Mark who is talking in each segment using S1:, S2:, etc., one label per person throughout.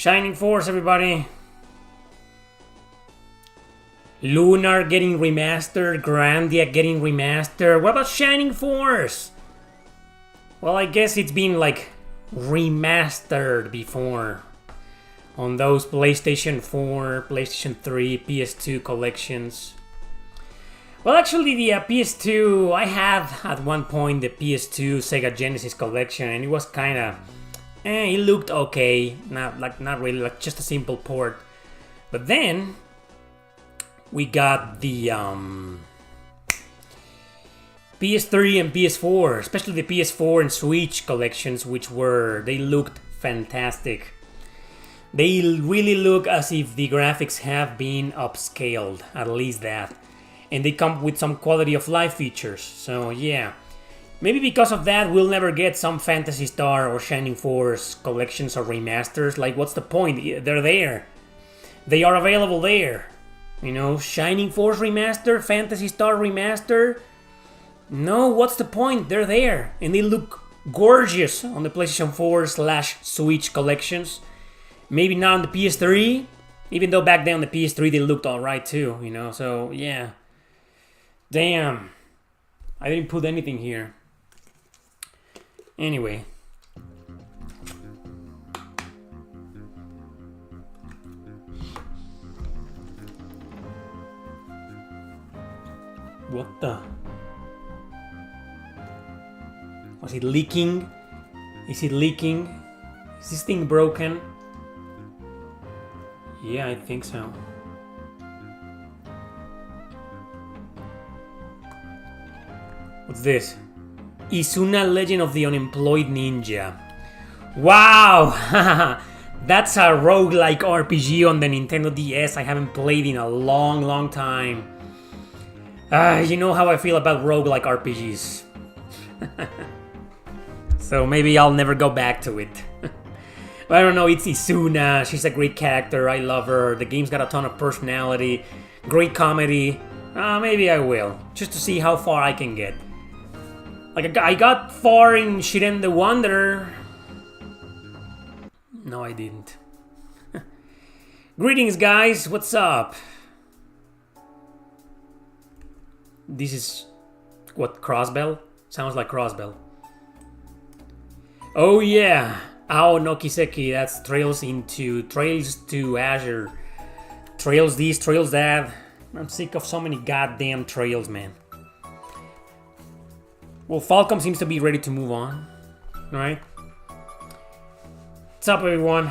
S1: Shining Force, everybody. Lunar getting remastered. Grandia getting remastered. What about Shining Force? Well, I guess it's been like remastered before on those PlayStation 4, PlayStation 3, PS2 collections. Well, actually, the PS2, I had at one point the PS2 Sega Genesis collection, and it was kind of, it looked okay, not really, like just a simple port. But then we got the PS3 and PS4, especially the PS4 and Switch collections, they looked fantastic. They really look as if the graphics have been upscaled, at least that. And they come with some quality of life features, so yeah. Maybe because of that, we'll never get some Phantasy Star or Shining Force collections or remasters. Like, what's the point? They're there. They are available there. You know, Shining Force remaster, Phantasy Star remaster. No, what's the point? They're there. And they look gorgeous on the PlayStation 4/Switch collections. Maybe not on the PS3. Even though back then on the PS3 they looked alright too, you know, so yeah. Damn. I didn't put anything here. Anyway. What the? Was it leaking? Is it leaking? Is this thing broken? Yeah, I think so. What's this? Izuna Legend of the Unemployed Ninja. Wow! That's a roguelike RPG on the Nintendo DS I haven't played in a long time. You know how I feel about roguelike RPGs. So maybe I'll never go back to it. I don't know, it's Izuna, she's a great character, I love her, the game's got a ton of personality, great comedy. Maybe I will, just to see how far I can get. Like, I got far in Shiren the Wanderer. No, I didn't. Greetings, guys, what's up? This is, what, Crossbell? Sounds like Crossbell. Oh yeah! Ao no Kiseki, that's Trails to Azure. Trails this, Trails that. I'm sick of so many goddamn trails, man. Well, Falcom seems to be ready to move on. Alright? What's up, everyone?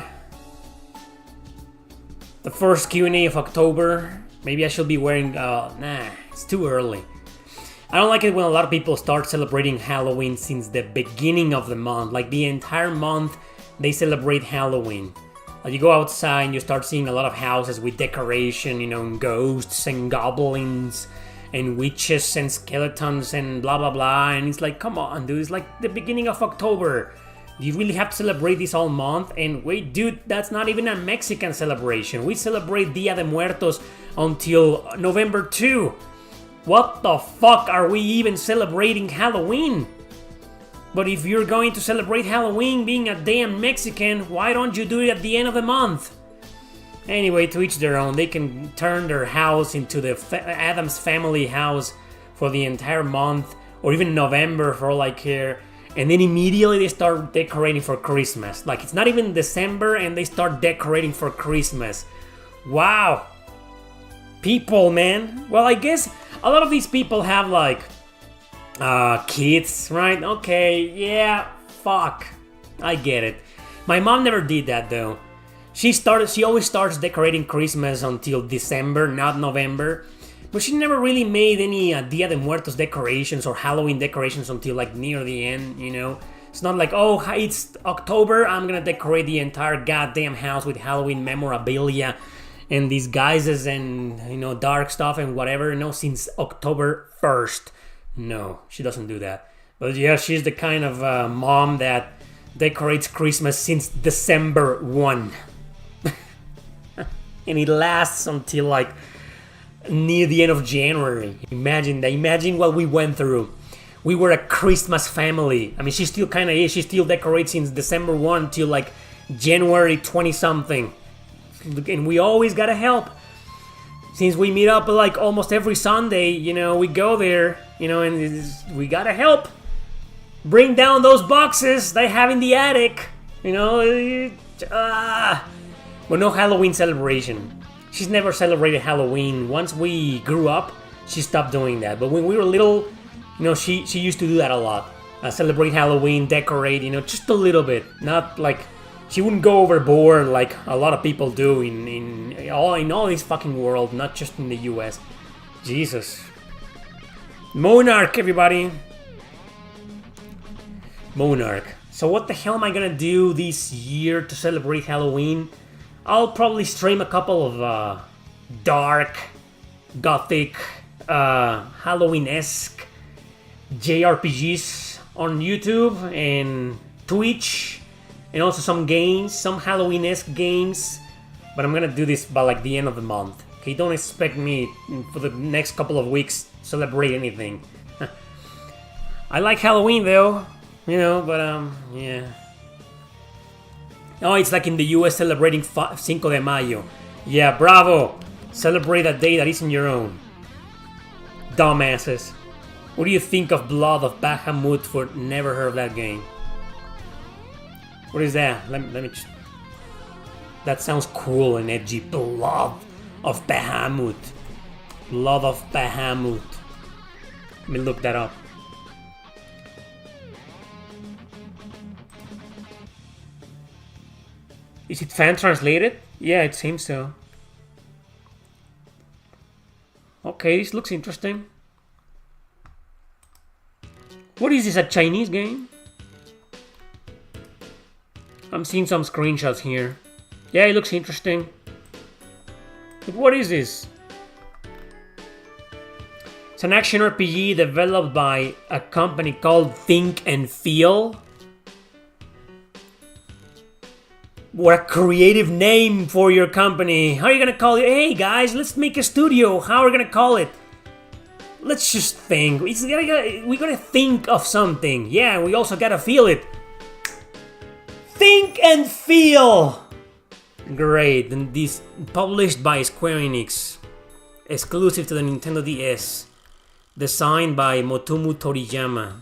S1: The first Q&A of October. Maybe I should be wearing... nah, it's too early. I don't like it when a lot of people start celebrating Halloween since the beginning of the month. Like, the entire month, they celebrate Halloween. Like, you go outside and you start seeing a lot of houses with decoration, you know, and ghosts and goblins and witches and skeletons and blah blah blah. And it's like, come on, dude, it's like the beginning of October. Do you really have to celebrate this all month? And wait, dude, that's not even a Mexican celebration. We celebrate Dia de Muertos until November 2. What the fuck are we even celebrating Halloween? But if you're going to celebrate Halloween being a damn Mexican, why don't you do it at the end of the month? Anyway, to each their own. They can turn their house into the Addams Family house for the entire month, or even November for all I care. And then immediately they start decorating for Christmas. Like, it's not even December and they start decorating for Christmas. Wow. People, man. Well, I guess a lot of these people have, like, kids, right? Okay, yeah, fuck. I get it. My mom never did that, though. She always starts decorating Christmas until December, not November. But she never really made any Dia de Muertos decorations or Halloween decorations until, like, near the end, you know? It's not like, oh, it's October, I'm gonna decorate the entire goddamn house with Halloween memorabilia and disguises and, you know, dark stuff and whatever. No, since October 1st. No, she doesn't do that. But yeah, she's the kind of mom that decorates Christmas since December 1. And it lasts until, like, near the end of January. Imagine that. Imagine what we went through. We were a Christmas family. I mean, she still kind of is. She still decorates since December 1 till, like, January 20 something. And we always gotta help. Since we meet up like almost every Sunday, you know, we go there, you know, and we gotta help. Bring down those boxes they have in the attic, you know. But no Halloween celebration. She's never celebrated Halloween. Once we grew up, she stopped doing that. But when we were little, you know, she used to do that a lot. Celebrate Halloween, decorate, you know, just a little bit. Not like, she wouldn't go overboard like a lot of people do in all this fucking world, not just in the US. Jesus. Monarch, everybody. Monarch. So what the hell am I gonna do this year to celebrate Halloween? I'll probably stream a couple of dark, gothic, Halloween-esque JRPGs on YouTube and Twitch, and also some games, some Halloween-esque games. But I'm gonna do this by like the end of the month. Okay, don't expect me for the next couple of weeks to celebrate anything. I like Halloween though, you know, but yeah. Oh, it's like in the US celebrating Cinco de Mayo. Yeah, bravo! Celebrate a day that isn't your own. Dumbasses. What do you think of Blood of Bahamut? For never heard of that game. What is that? Let me that sounds cool and edgy. Blood of Bahamut. Blood of Bahamut. Let me look that up. Is it fan translated? Yeah, it seems so. Okay, this looks interesting. What is this, a Chinese game? I'm seeing some screenshots here. Yeah, it looks interesting. But what is this? It's an action RPG developed by a company called Think and Feel. What a creative name for your company. How are you gonna call it? Hey guys, let's make a studio. How are we gonna call it? Let's just think. We gotta think of something. Yeah, we also gotta feel it. Think and Feel! Great. And this published by Square Enix. Exclusive to the Nintendo DS. Designed by Motomu Toriyama.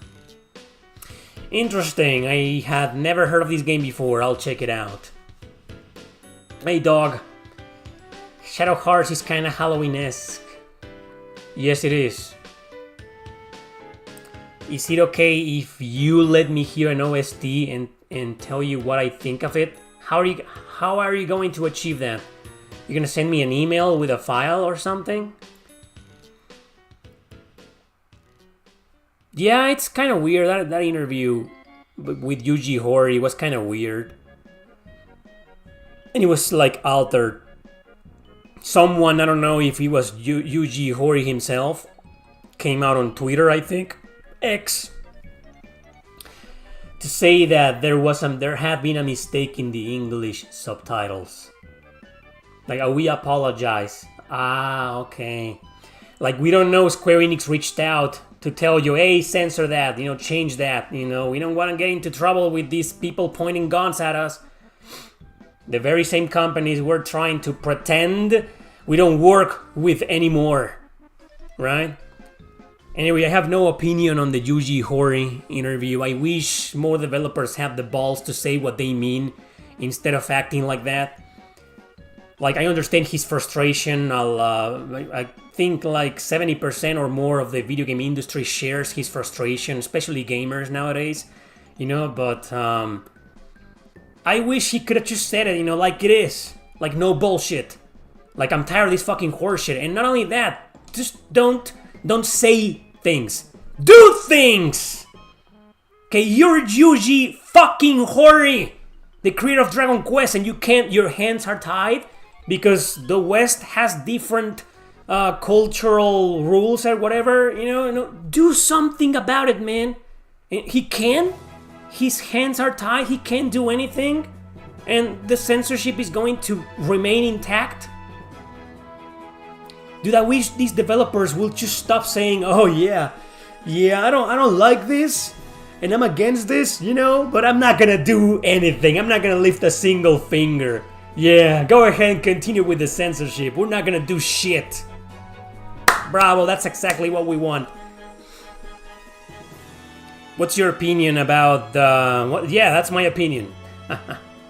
S1: Interesting. I had never heard of this game before. I'll check it out. Hey dog. Shadow Hearts is kinda Halloween-esque. Yes, it is. Is it okay if you let me hear an OST and tell you what I think of it? How are you going to achieve that? You're gonna send me an email with a file or something? Yeah, it's kind of weird. That interview with Yuji Horii was kind of weird. And it was like altered. Someone, I don't know if it was Yuji Horii himself, came out on Twitter, I think, X, to say that there had been a mistake in the English subtitles. Like, we apologize. Ah, okay. Like, we don't know, Square Enix reached out to tell you, hey, censor that, you know, change that, you know, we don't want to get into trouble with these people pointing guns at us. The very same companies we're trying to pretend we don't work with anymore, right? Anyway, I have no opinion on the Yuji Horii interview. I wish more developers had the balls to say what they mean instead of acting like that. Like, I understand his frustration. I think like 70% or more of the video game industry shares his frustration, especially gamers nowadays, you know, but I wish he could have just said it, you know, like it is. Like, no bullshit. Like, I'm tired of this fucking horseshit. And not only that, just don't say things. Do things! Okay, you're Yuji fucking Horii, the creator of Dragon Quest, and your hands are tied because the West has different cultural rules or whatever, you know, do something about it, man. He can. His hands are tied, he can't do anything, and the censorship is going to remain intact. Dude, I wish these developers will just stop saying, oh yeah, I don't like this, and I'm against this, you know, but I'm not gonna do anything. I'm not gonna lift a single finger. Yeah, go ahead and continue with the censorship. We're not gonna do shit. Bravo, that's exactly what we want. What's your opinion about the... Yeah, that's my opinion.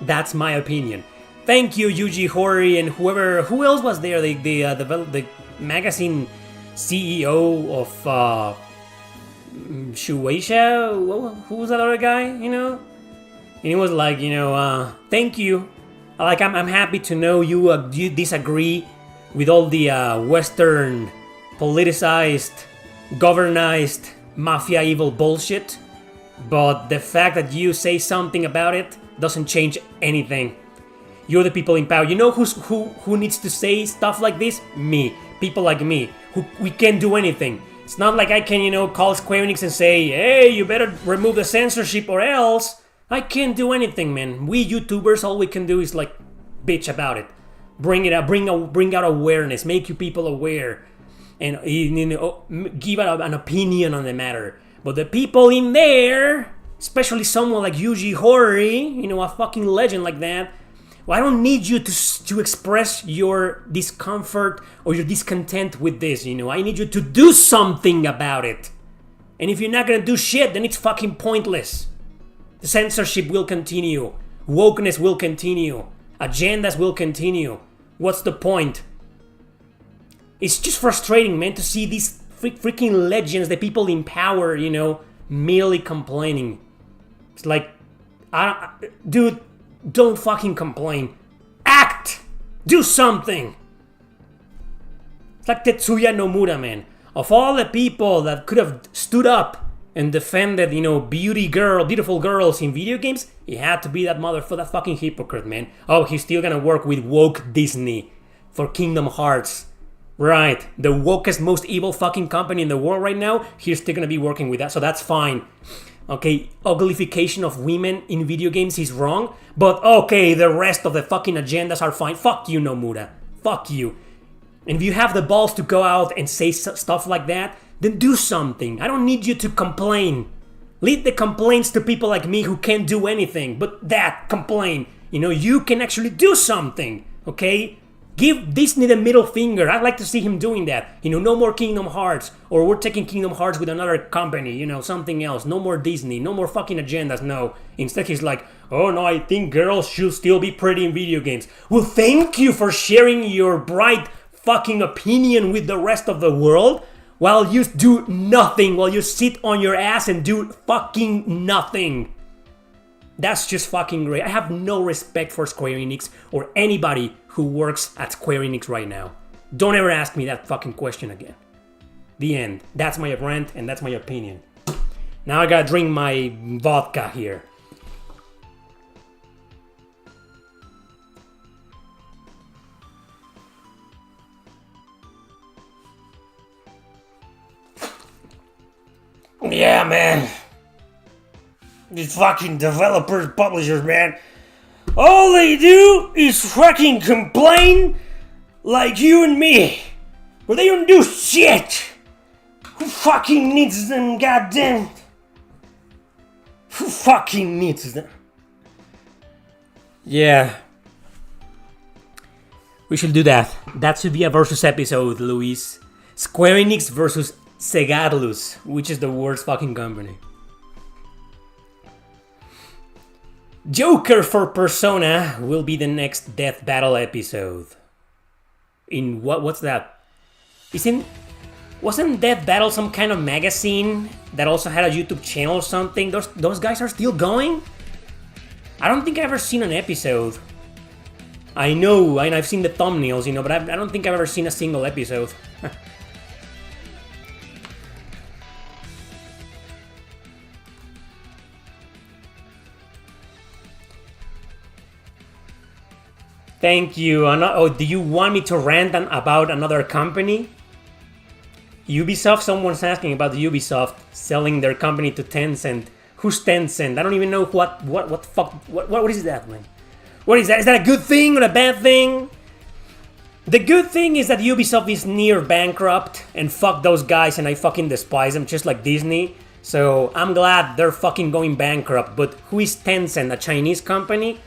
S1: That's my opinion. Thank you, Yuji Horii, and whoever... Who else was there? The magazine CEO of Shueisha? Who was that other guy, you know? And he was like, you know, thank you. Like, I'm happy to know you disagree with all the Western politicized, governized, mafia evil bullshit, but the fact that you say something about it doesn't change anything. You're the people in power. You know who needs to say stuff like this? Me. People like me. We can't do anything. It's not like I can, you know, call Square Enix and say, hey, you better remove the censorship or else. I can't do anything, man. We YouTubers, all we can do is like bitch about it. Bring it up, bring out awareness, make you people aware, and you know, give out an opinion on the matter. But the people in there, especially someone like Yuji Horii, you know, a fucking legend like that, well, I don't need you to express your discomfort or your discontent with this, you know. I need you to do something about it. And if you're not gonna do shit, then it's fucking pointless. The censorship will continue. Wokeness will continue. Agendas will continue. What's the point? It's just frustrating, man, to see these freaking legends, the people in power, you know, merely complaining. It's like, dude, don't fucking complain. Act! Do something! It's like Tetsuya Nomura, man. Of all the people that could have stood up and defended, you know, beautiful girls in video games, he had to be that fucking hypocrite, man. Oh, he's still gonna work with woke Disney for Kingdom Hearts. Right, the wokest, most evil fucking company in the world right now, he's still gonna be working with that, so that's fine. Okay, uglification of women in video games is wrong, but okay, the rest of the fucking agendas are fine. Fuck you, Nomura. Fuck you. And if you have the balls to go out and say stuff like that, then do something. I don't need you to complain. Leave the complaints to people like me who can't do anything, but complain. You know, you can actually do something, okay? Give Disney the middle finger. I'd like to see him doing that. You know, no more Kingdom Hearts, or we're taking Kingdom Hearts with another company, you know, something else. No more Disney, no more fucking agendas, no. Instead he's like, oh no, I think girls should still be pretty in video games. Well, thank you for sharing your bright fucking opinion with the rest of the world, while you do nothing, while you sit on your ass and do fucking nothing. That's just fucking great. I have no respect for Square Enix or anybody who works at Square Enix right now. Don't ever ask me that fucking question again. The end. That's my rant and that's my opinion. Now I gotta drink my vodka here. Yeah, man. These fucking developers, publishers, man. All they do is fucking complain like you and me. But they don't do shit. Who fucking needs them, goddamn? Who fucking needs them? Yeah. We should do that. That should be a versus episode, Luis. Square Enix versus Segarlus, which is the worst fucking company. Joker for Persona will be the next Death Battle episode. In what's that? Wasn't Death Battle some kind of magazine that also had a YouTube channel or something? Those guys are still going? I don't think I've ever seen an episode. I know, and I've seen the thumbnails, you know, but I don't think I've ever seen a single episode. Thank you. Oh, do you want me to rant about another company? Ubisoft? Someone's asking about Ubisoft selling their company to Tencent. Who's Tencent? I don't even know what is that, man? What is that? Is that a good thing or a bad thing? The good thing is that Ubisoft is near bankrupt, and fuck those guys, and I fucking despise them, just like Disney. So I'm glad they're fucking going bankrupt. But who is Tencent? A Chinese company?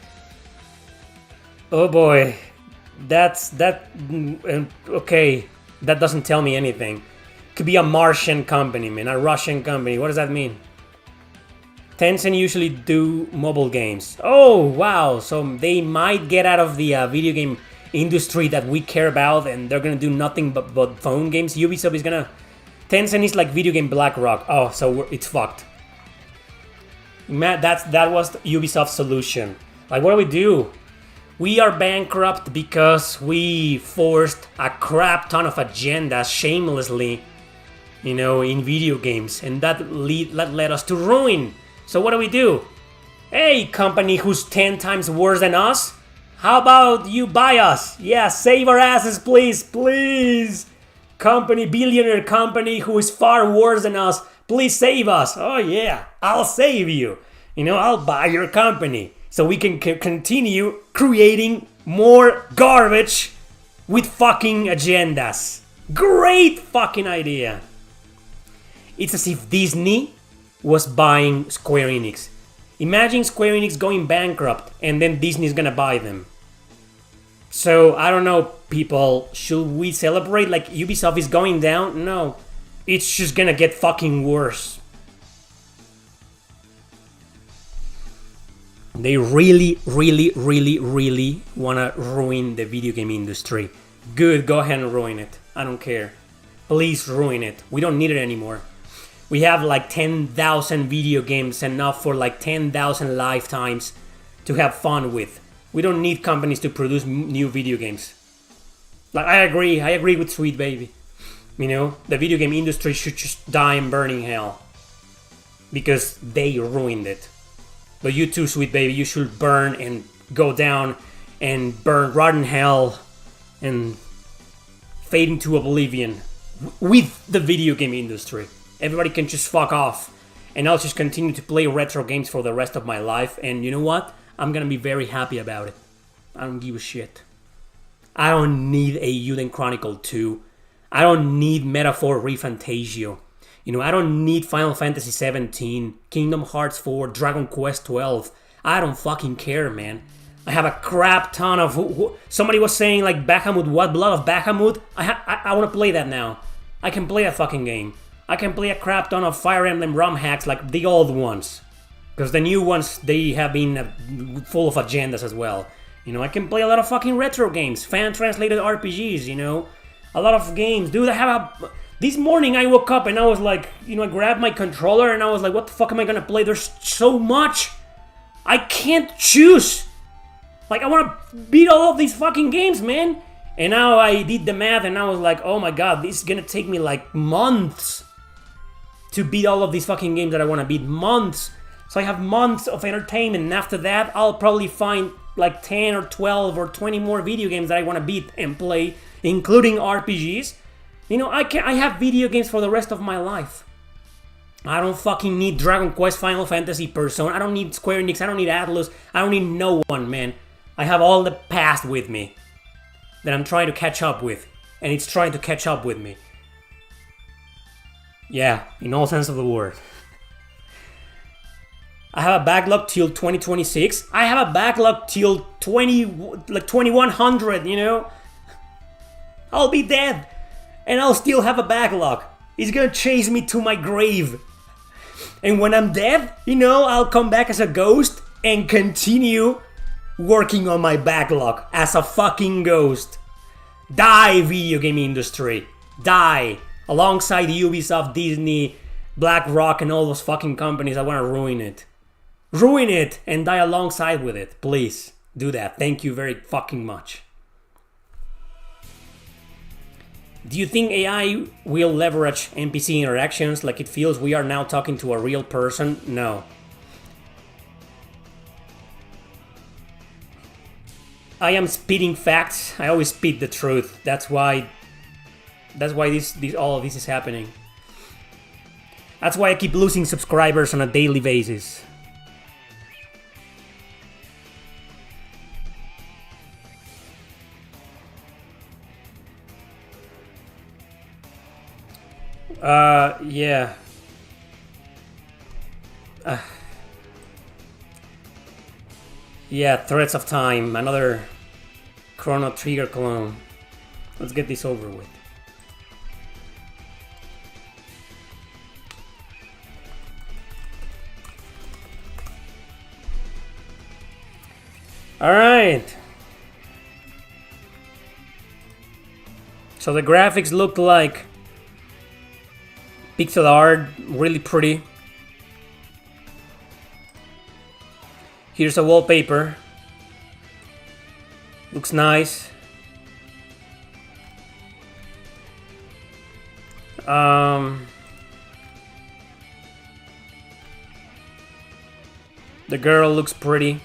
S1: Oh boy, okay. That doesn't tell me anything. Could be a Martian company, man, a Russian company. What does that mean? Tencent usually do mobile games. Oh wow, so they might get out of the video game industry that we care about, and they're gonna do nothing but phone games. Ubisoft is gonna. Tencent is like video game BlackRock. Oh, so it's fucked. That was Ubisoft's solution. Like, what do we do? We are bankrupt because we forced a crap ton of agendas shamelessly, in video games, and that led us to ruin. So what do? Hey, company who's 10 times worse than us, how about you buy us? Yeah, save our asses, please, please. Company, billionaire company who is far worse than us, please save us. Oh yeah, I'll save you. I'll buy your company. So we can continue creating more garbage with fucking agendas. Great fucking idea. It's as if Disney was buying Square Enix. Imagine Square Enix going bankrupt and then Disney's gonna buy them. So, I don't know, people. Should we celebrate like Ubisoft is going down? No. It's just gonna get fucking worse. They really, really, really, really want to ruin the video game industry. Good, go ahead and ruin it. I don't care. Please ruin it. We don't need it anymore. We have like 10,000 video games, enough for like 10,000 lifetimes to have fun with. We don't need companies to produce new video games. Like, I agree with Sweet Baby. The video game industry should just die and burn in hell. Because they ruined it. But you too, Sweet Baby, you should burn and go down and burn rot in hell and fade into oblivion with the video game industry. Everybody can just fuck off. And I'll just continue to play retro games for the rest of my life. And you know what? I'm gonna be very happy about it. I don't give a shit. I don't need a Euden Chronicle 2. I don't need Metaphor ReFantasio. I don't need Final Fantasy 17, Kingdom Hearts 4, Dragon Quest 12. I don't fucking care, man. I have a crap ton of... Somebody was saying, like, Bahamut, what? Blood of Bahamut? I want to play that now. I can play that fucking game. I can play a crap ton of Fire Emblem ROM hacks like the old ones. Because the new ones, they have been full of agendas as well. I can play a lot of fucking retro games, fan-translated RPGs, A lot of games. Dude, I have a... This morning I woke up and I was like, I grabbed my controller and I was like, what the fuck am I gonna play? There's so much. I can't choose. Like, I wanna beat all of these fucking games, man. And now I did the math and I was like, oh my god, this is gonna take me like months to beat all of these fucking games that I wanna beat. Months. So I have months of entertainment, and after that, I'll probably find like 10 or 12 or 20 more video games that I wanna beat and play, including RPGs. I have video games for the rest of my life. I don't fucking need Dragon Quest, Final Fantasy, Persona. I don't need Square Enix. I don't need Atlus. I don't need no one, man. I have all the past with me that I'm trying to catch up with. And it's trying to catch up with me. Yeah, in all sense of the word. I have a backlog till 2026. I have a backlog till 2100, I'll be dead. And I'll still have a backlog. It's gonna chase me to my grave. And when I'm dead, I'll come back as a ghost and continue working on my backlog as a fucking ghost. Die, video game industry. Die. Alongside Ubisoft, Disney, BlackRock, and all those fucking companies, I wanna ruin it. Ruin it and die alongside with it. Please, do that. Thank you very fucking much. Do you think AI will leverage NPC interactions like it feels we are now talking to a real person? No. I am spitting facts. I always spit the truth. That's why all of this is happening. That's why I keep losing subscribers on a daily basis. Yeah. Yeah, Threads of Time, another Chrono Trigger clone. Let's get this over with. Alright. So the graphics look like pixel art, really pretty. Here's a wallpaper. Looks nice. The girl looks pretty.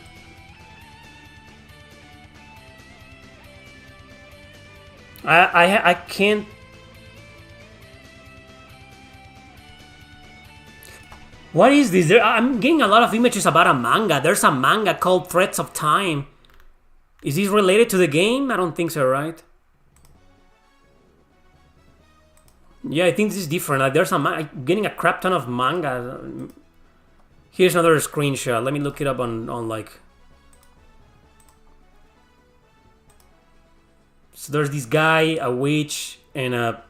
S1: I can't. What is this? I'm getting a lot of images about a manga. There's a manga called Threads of Time. Is this related to the game? I don't think so, right? Yeah, I think this is different. Like, there's I'm getting a crap ton of manga. Here's another screenshot. Let me look it up on like. So there's this guy, a witch, and a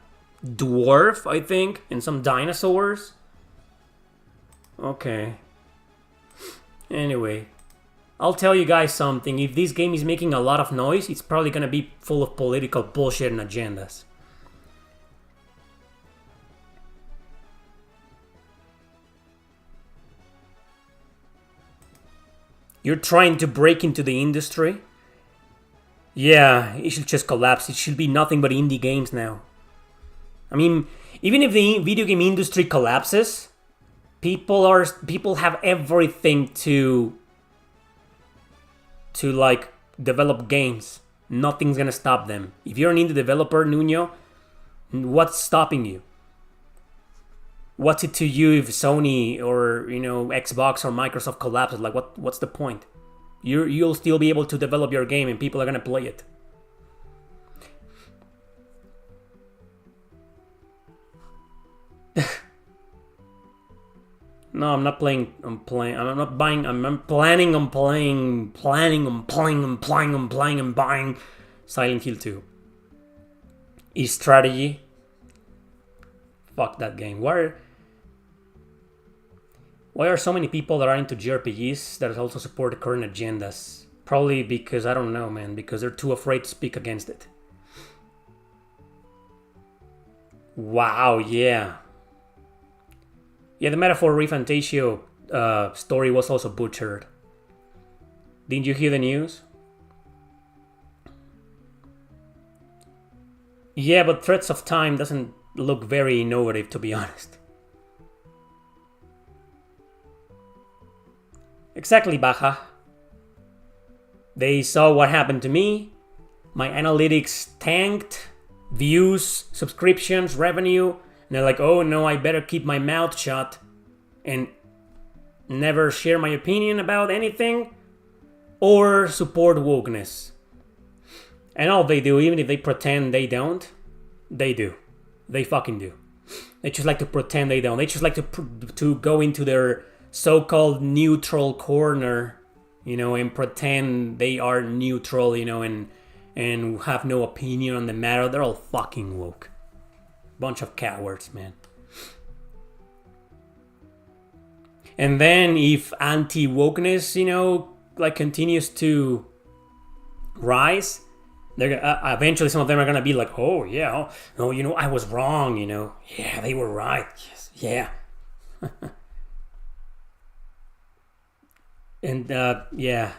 S1: dwarf, I think, and some dinosaurs. Okay. Anyway, I'll tell you guys something. If this game is making a lot of noise, it's probably gonna be full of political bullshit and agendas. You're trying to break into the industry? Yeah, it should just collapse. It should be nothing but indie games now. I mean, even if the video game industry collapses, people have everything to like develop games. Nothing's gonna stop them. If you're an indie developer, Nuno, what's stopping you? What's it to you if Sony or Xbox or Microsoft collapses? Like, what's the point? You'll still be able to develop your game and people are gonna play it. No, I'm not playing. I'm not buying. I'm planning on playing and buying Silent Hill 2. Strategy. Fuck that game. Why are so many people that are into JRPGs that also support the current agendas? Probably because, I don't know, man, because they're too afraid to speak against it. Wow, yeah. Yeah, the Metaphor Refantasio story was also butchered. Didn't you hear the news? Yeah, but Threads of Time doesn't look very innovative, to be honest. Exactly, Baja. They saw what happened to me. My analytics tanked. Views, subscriptions, revenue. And they're like, oh no, I better keep my mouth shut and never share my opinion about anything or support wokeness. And all they do, even if they pretend they don't, they do. They fucking do. They just like to pretend they don't. They just like to go into their so-called neutral corner, and pretend they are neutral, and have no opinion on the matter. They're all fucking woke. Bunch of cowards, man. And then if anti-wokeness, continues to rise, they're eventually some of them are gonna be like, oh yeah, no, I was wrong, yeah, they were right, yes, yeah. And yeah.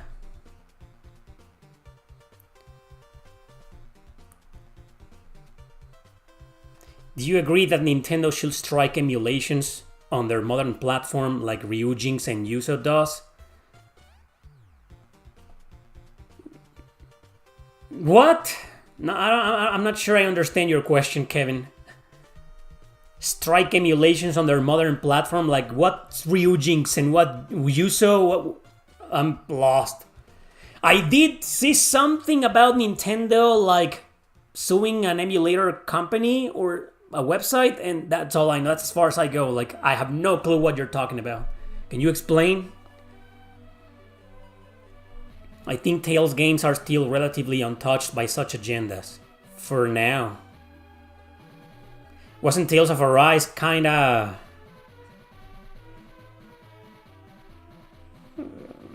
S1: Do you agree that Nintendo should strike emulations on their modern platform like Ryujinx and Yuzo does? What? No, I'm not sure I understand your question, Kevin. Strike emulations on their modern platform? Like what's Ryujinx and what Yuzo? I'm lost. I did see something about Nintendo like suing an emulator company or a website, and that's all I know. That's as far as I go. Like, I have no clue what you're talking about. Can you explain? I think Tales games are still relatively untouched by such agendas. For now. Wasn't Tales of Arise kinda...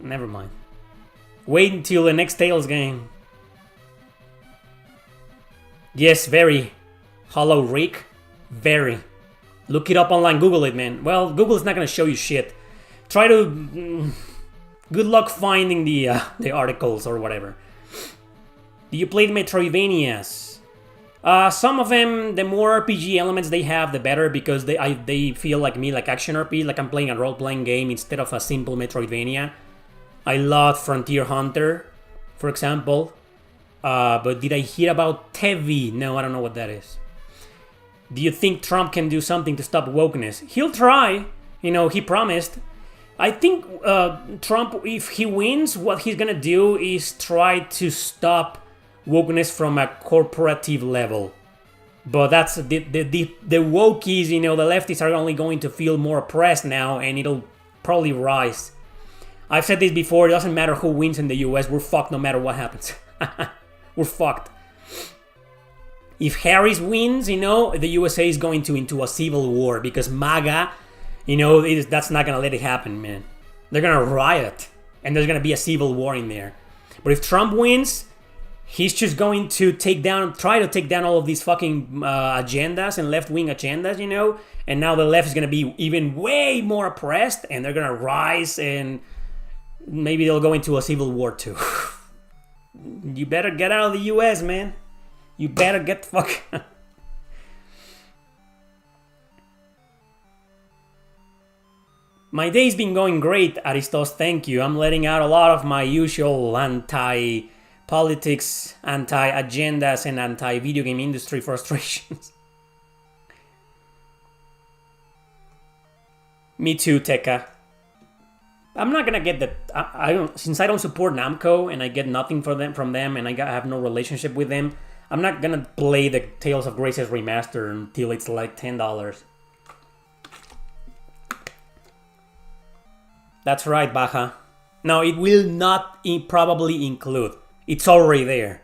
S1: Never mind. Wait until the next Tales game. Yes, very. Hollow Rick. Very. Look it up online, Google it, man. Well, Google is not gonna show you shit. Try to... Good luck finding the articles or whatever. Do you play the Metroidvanias? Some of them, the more RPG elements they have, the better, because they feel like me, like action RPG, like I'm playing a role-playing game instead of a simple Metroidvania. I love Frontier Hunter, for example. But did I hear about Tevi? No, I don't know what that is. Do you think Trump can do something to stop wokeness? He'll try. You know, he promised. I think Trump, if he wins, what he's gonna do is try to stop wokeness from a corporative level. But that's the wokies, you know, the leftists are only going to feel more oppressed now, and it'll probably rise. I've said this before, it doesn't matter who wins in the US, we're fucked no matter what happens. We're fucked. If Harris wins, you know, the USA is going into a civil war, because MAGA, you know, that's not gonna let it happen, man. They're gonna riot, and there's gonna be a civil war in there. But if Trump wins, he's just going to try to take down all of these fucking agendas and left-wing agendas, you know? And now the left is gonna be even way more oppressed, and they're gonna rise, and maybe they'll go into a civil war too. You better get out of the US, man. You better get the fuck... My day's been going great, Aristos, thank you. I'm letting out a lot of my usual anti-politics, anti-agendas, and anti-video game industry frustrations. Me too, Tekka. I'm not gonna get the... Since I don't support Namco, and I get nothing from them, and I have no relationship with them, I'm not gonna play the Tales of Graces remaster until it's like $10. That's right, Baja. No, it will not probably include. It's already there.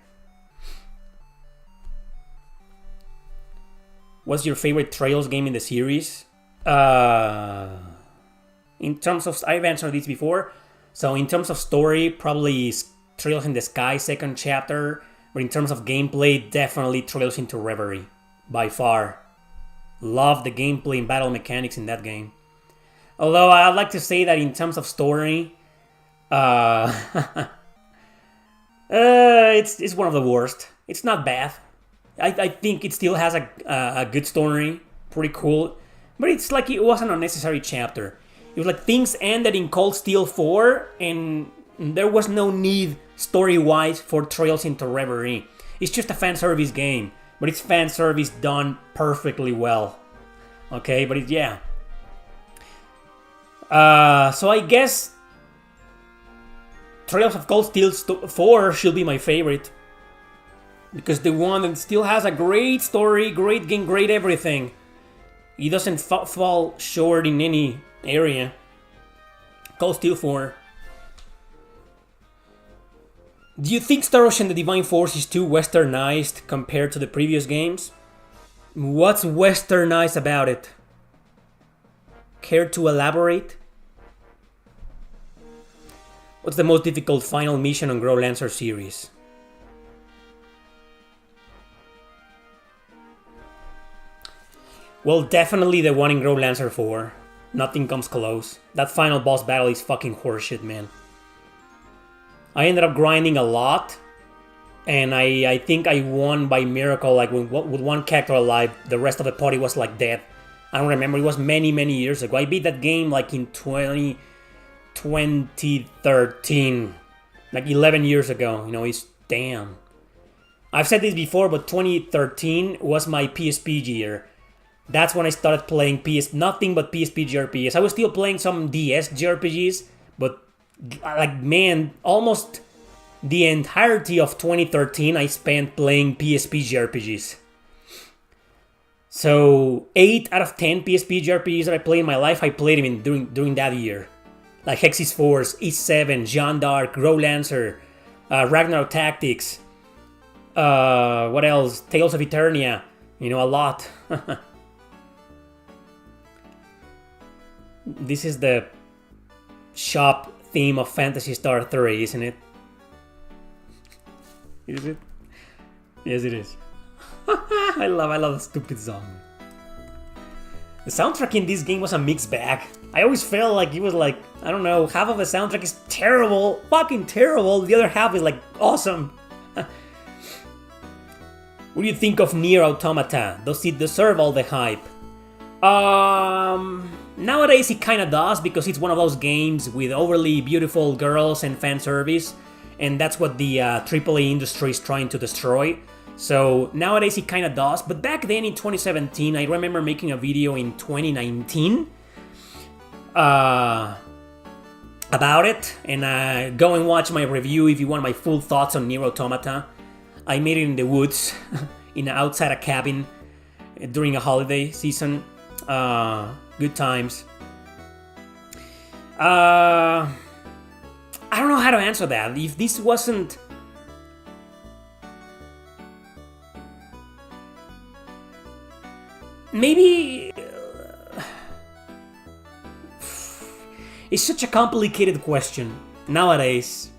S1: What's your favorite Trails game in the series? In terms of... I've answered this before. So in terms of story, probably Trails in the Sky, second chapter. But in terms of gameplay, definitely Trails into Reverie. By far. Love the gameplay and battle mechanics in that game. Although I'd like to say that in terms of story, it's one of the worst. It's not bad. I think it still has a good story, pretty cool. But it's like it was an unnecessary chapter. It was like things ended in Cold Steel 4, and there was no need story-wise for Trails into Reverie. It's just a fan service game, but it's fan service done perfectly well. Okay, but yeah. So I guess Trails of Cold Steel 4 should be my favorite. Because the one that still has a great story, great game, great everything. It doesn't fall short in any area. Cold Steel 4. Do you think Star Ocean the Divine Force is too westernized compared to the previous games? What's westernized about it? Care to elaborate? What's the most difficult final mission on Grow Lancer series? Well, definitely the one in Grow Lancer 4. Nothing comes close. That final boss battle is fucking horseshit, man. I ended up grinding a lot, and I think I won by miracle, like with one character alive. The rest of the party was like dead. I don't remember, it was many years ago. I beat that game like in 2013, like 11 years ago, you know, it's damn. I've said this before, but 2013 was my PSP year. That's when I started playing nothing but PSP JRPGs. I was still playing some DS JRPGs, but like, man, almost the entirety of 2013 I spent playing PSP JRPGs. So 8 out of 10 PSP JRPGs that I played in my life, I played them during that year. like Hexis Force, E7, Jeanne d'Arc, Grow Lancer, Ragnarok Tactics, what else? Tales of Eternia, you know, a lot. This is the shop theme of Phantasy Star 3, isn't it? Is it? Yes, it is. I love the stupid song. The soundtrack in this game was a mixed bag. I always felt like it was like, I don't know, half of the soundtrack is terrible, fucking terrible, the other half is like awesome. What do you think of Nier Automata? Does it deserve all the hype? Nowadays it kinda does, because it's one of those games with overly beautiful girls and fan service, and that's what the AAA industry is trying to destroy. So nowadays it kinda does, but back then in 2017, I remember making a video in 2019 about it, and go and watch my review if you want my full thoughts on Nier Automata. I made it in the woods, outside a cabin during a holiday season. Good times. I don't know how to answer that. If this wasn't... Maybe... It's such a complicated question nowadays.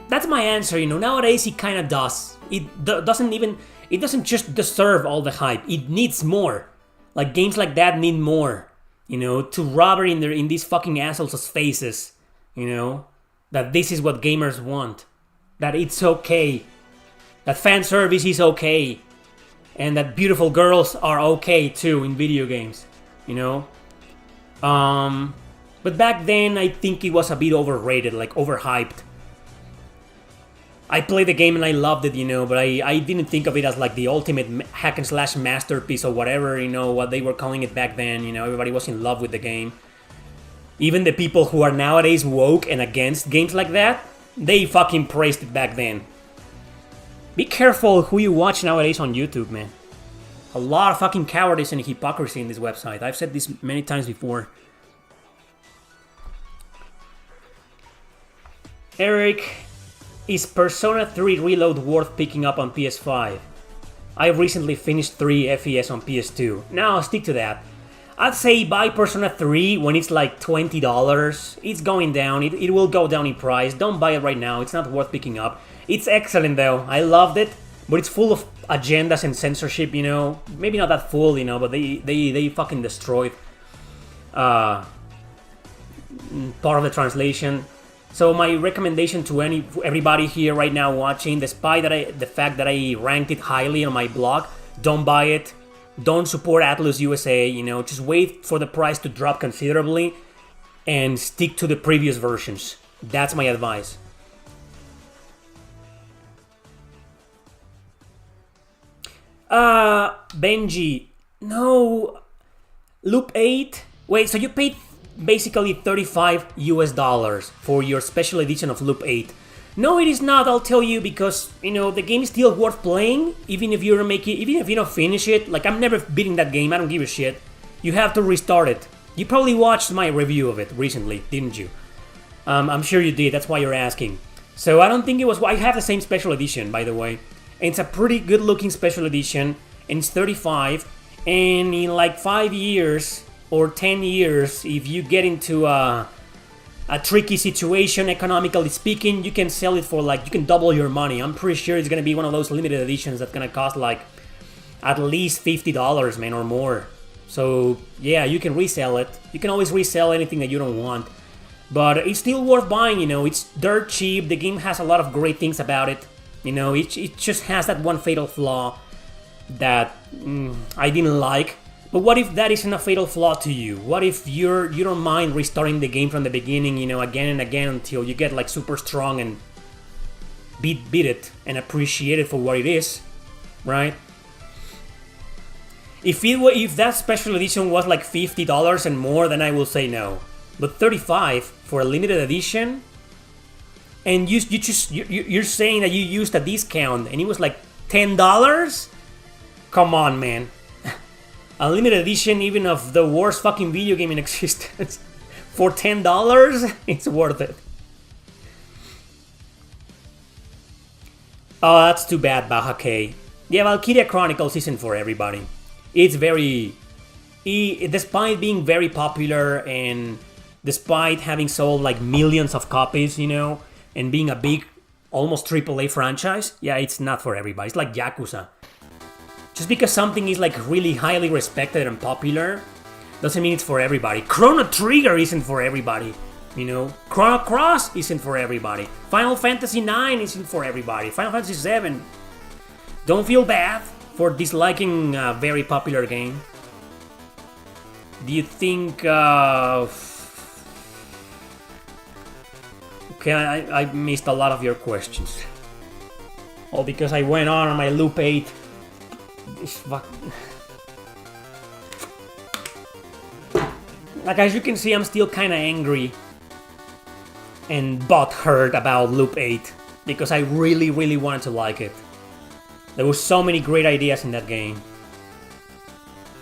S1: That's my answer, you know. Nowadays it kind of does. It doesn't just deserve all the hype. It needs more. Like games like that need more, you know, to rub it in these fucking assholes' faces, you know, that this is what gamers want, that it's okay, that fan service is okay, and that beautiful girls are okay too in video games, you know. But back then I think it was a bit overrated, like overhyped. I played the game and I loved it, you know, but I didn't think of it as like the ultimate hack and slash masterpiece or whatever, you know, what they were calling it back then, you know, everybody was in love with the game. Even the people who are nowadays woke and against games like that, they fucking praised it back then. Be careful who you watch nowadays on YouTube, man. A lot of fucking cowardice and hypocrisy in this website. I've said this many times before. Erick, is Persona 3 Reload worth picking up on PS5? I recently finished 3 FES on PS2. Now I'll stick to that. I'd say buy Persona 3 when it's like $20. It's going down. It will go down in price. Don't buy it right now. It's not worth picking up. It's excellent though. I loved it. But it's full of agendas and censorship, you know. Maybe not that full, you know, but they fucking destroyed part of the translation. So my recommendation to everybody here right now watching, despite the fact that I ranked it highly on my blog, don't buy it. Don't support Atlus USA, you know, just wait for the price to drop considerably and stick to the previous versions. That's my advice. Benji, no, Loop 8? Wait, so you paid basically $35 for your special edition of Loop 8. No, it is not, I'll tell you, because, you know, the game is still worth playing, even if you don't finish it. Like, I'm never beating that game, I don't give a shit. You have to restart it. You probably watched my review of it recently, didn't you? I'm sure you did, that's why you're asking. So I don't think it was... I have the same special edition, by the way. And it's a pretty good looking special edition, and it's $35. And in like 5 years or 10 years, if you get into a tricky situation, economically speaking, you can sell it for like, you can double your money. I'm pretty sure it's gonna be one of those limited editions that's gonna cost like at least $50, man, or more. So yeah, you can resell it. You can always resell anything that you don't want. But it's still worth buying, you know, it's dirt cheap. The game has a lot of great things about it. You know, it just has that one fatal flaw that I didn't like. But what if that isn't a fatal flaw to you? What if you don't mind restarting the game from the beginning, you know, again and again until you get like super strong and beat it and appreciate it for what it is, right? If that special edition was like $50 and more, then I will say no. But $35 for a limited edition, and you're saying that you used a discount and it was like $10? Come on, man. A limited edition, even of the worst fucking video game in existence, For $10, it's worth it. Oh, that's too bad, Baja K. Yeah, Valkyria Chronicles isn't for everybody. It's very... despite being very popular and despite having sold like millions of copies, you know, and being a big, almost AAA franchise, yeah, it's not for everybody. It's like Yakuza. Just because something is like really highly respected and popular doesn't mean it's for everybody. Chrono Trigger isn't for everybody, you know. Chrono Cross isn't for everybody. Final Fantasy IX isn't for everybody. Final Fantasy VII. Don't feel bad for disliking a very popular game. Do you think... Okay, I missed a lot of your questions. All because I went on my Loop 8. Like, as you can see, I'm still kind of angry and butthurt about Loop 8 because I really, really wanted to like it. There were so many great ideas in that game.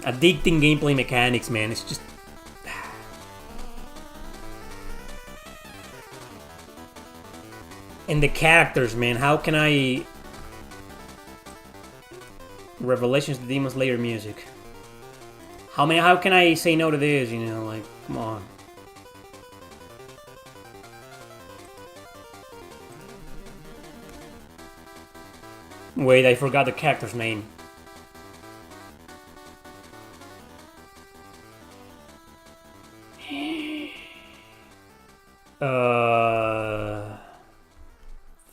S1: Addicting gameplay mechanics, man. It's just... And the characters, man. How can I... Revelations, the Demon Slayer music. How can I say no to this, you know? Like, come on. Wait, I forgot the character's name.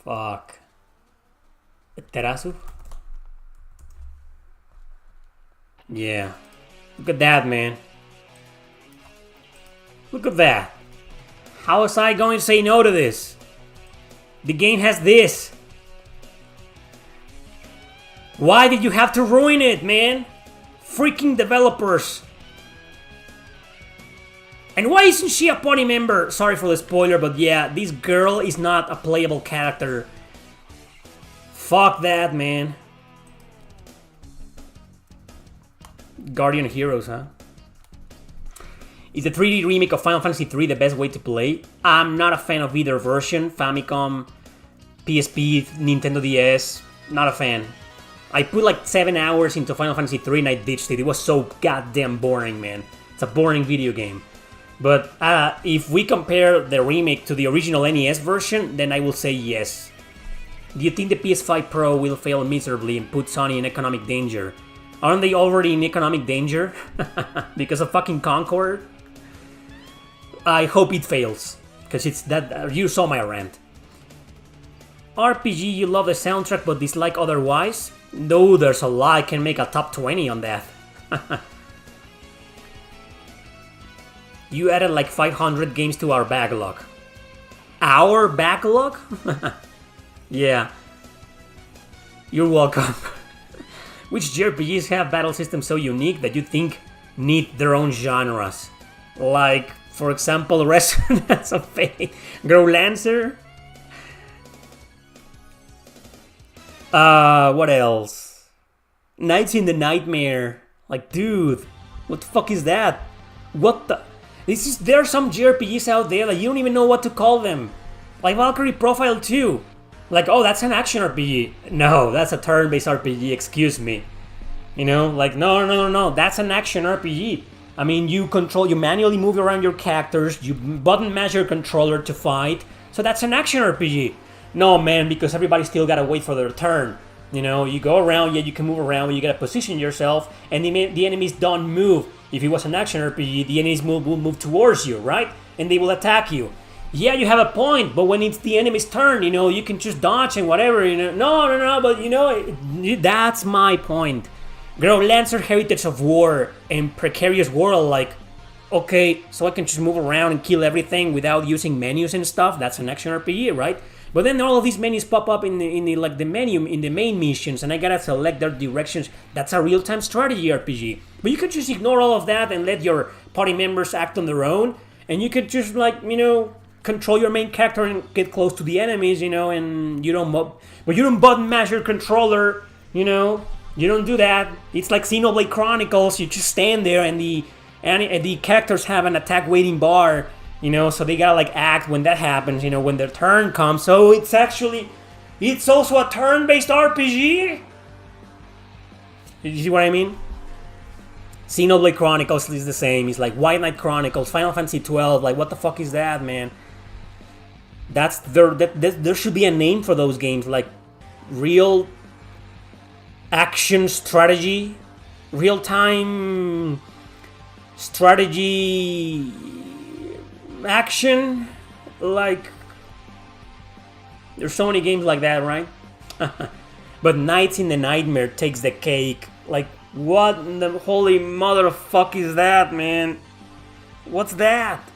S1: Fuck. Terasu? Yeah. Look at that, man. Look at that. How was I going to say no to this? The game has this. Why did you have to ruin it, man? Freaking developers. And why isn't she a party member? Sorry for the spoiler, but yeah, this girl is not a playable character. Fuck that, man. Guardian Heroes, huh? Is the 3D remake of Final Fantasy III the best way to play? I'm not a fan of either version. Famicom, PSP, Nintendo DS. Not a fan. I put like 7 hours into Final Fantasy III and I ditched it. It was so goddamn boring, man. It's a boring video game. But if we compare the remake to the original NES version, then I will say yes. Do you think the PS5 Pro will fail miserably and put Sony in economic danger? Aren't they already in economic danger? Because of fucking Concord? I hope it fails. Because it's that... You saw my rant. RPG, you love the soundtrack but dislike otherwise? No, there's a lot. I can make a top 20 on that. You added like 500 games to our backlog. Our backlog? Yeah. You're welcome. Which JRPGs have battle systems so unique that you think need their own genres? Like, for example, Resonance of Fate, Growlancer. What else? Nights in the Nightmare. Like, dude, what the fuck is that? What the... There are some JRPGs out there that you don't even know what to call them. Like Valkyrie Profile 2. Like, oh, that's an action RPG. No, that's a turn-based RPG, excuse me. You know, like, no, that's an action RPG. I mean, you manually move around your characters, you button mash your controller to fight, so that's an action RPG. No, man, because everybody still gotta wait for their turn. You know, you go around, yeah, you can move around, but you gotta position yourself, and the enemies don't move. If it was an action RPG, the enemies will move towards you, right? And they will attack you. Yeah, you have a point, but when it's the enemy's turn, you know, you can just dodge and whatever, you know. No, but you know, that's my point. Growlancer, Heritage of War, and Precarious World, like, okay, so I can just move around and kill everything without using menus and stuff. That's an action RPG, right? But then all of these menus pop up in the menu in the main missions, and I gotta select their directions. That's a real-time strategy RPG. But you could just ignore all of that and let your party members act on their own, and you could just, like, you know, control your main character and get close to the enemies, you know, and you don't button mash your controller, you know. You don't do that. It's like Xenoblade Chronicles. You just stand there and the characters have an attack waiting bar, You know, so they gotta like act when that happens, you know, when their turn comes. So it's also a turn-based RPG? You see what I mean? Xenoblade Chronicles is the same. It's like White Knight Chronicles, Final Fantasy 12. Like, what the fuck is that, man? There should be a name for those games, like real action strategy, real-time strategy action. Like, there's so many games like that, right? But Nights in the Nightmare takes the cake. Like, what in the holy motherfuck is that, man? What's that?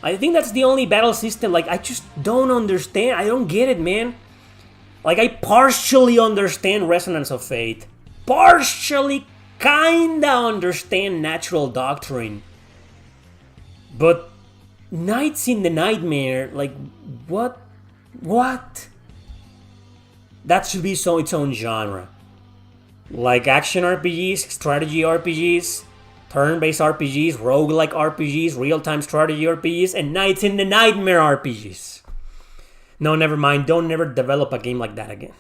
S1: I think that's the only battle system. Like, I just don't understand. I don't get it, man. Like, I partially understand Resonance of Fate. Partially kinda understand Natural Doctrine. But Nights in the Nightmare, like, what? What? That should be its own genre. Like action RPGs, strategy RPGs, turn-based RPGs, roguelike RPGs, real-time strategy RPGs, and Nights in the Nightmare RPGs. No, never mind. Don't never develop a game like that again.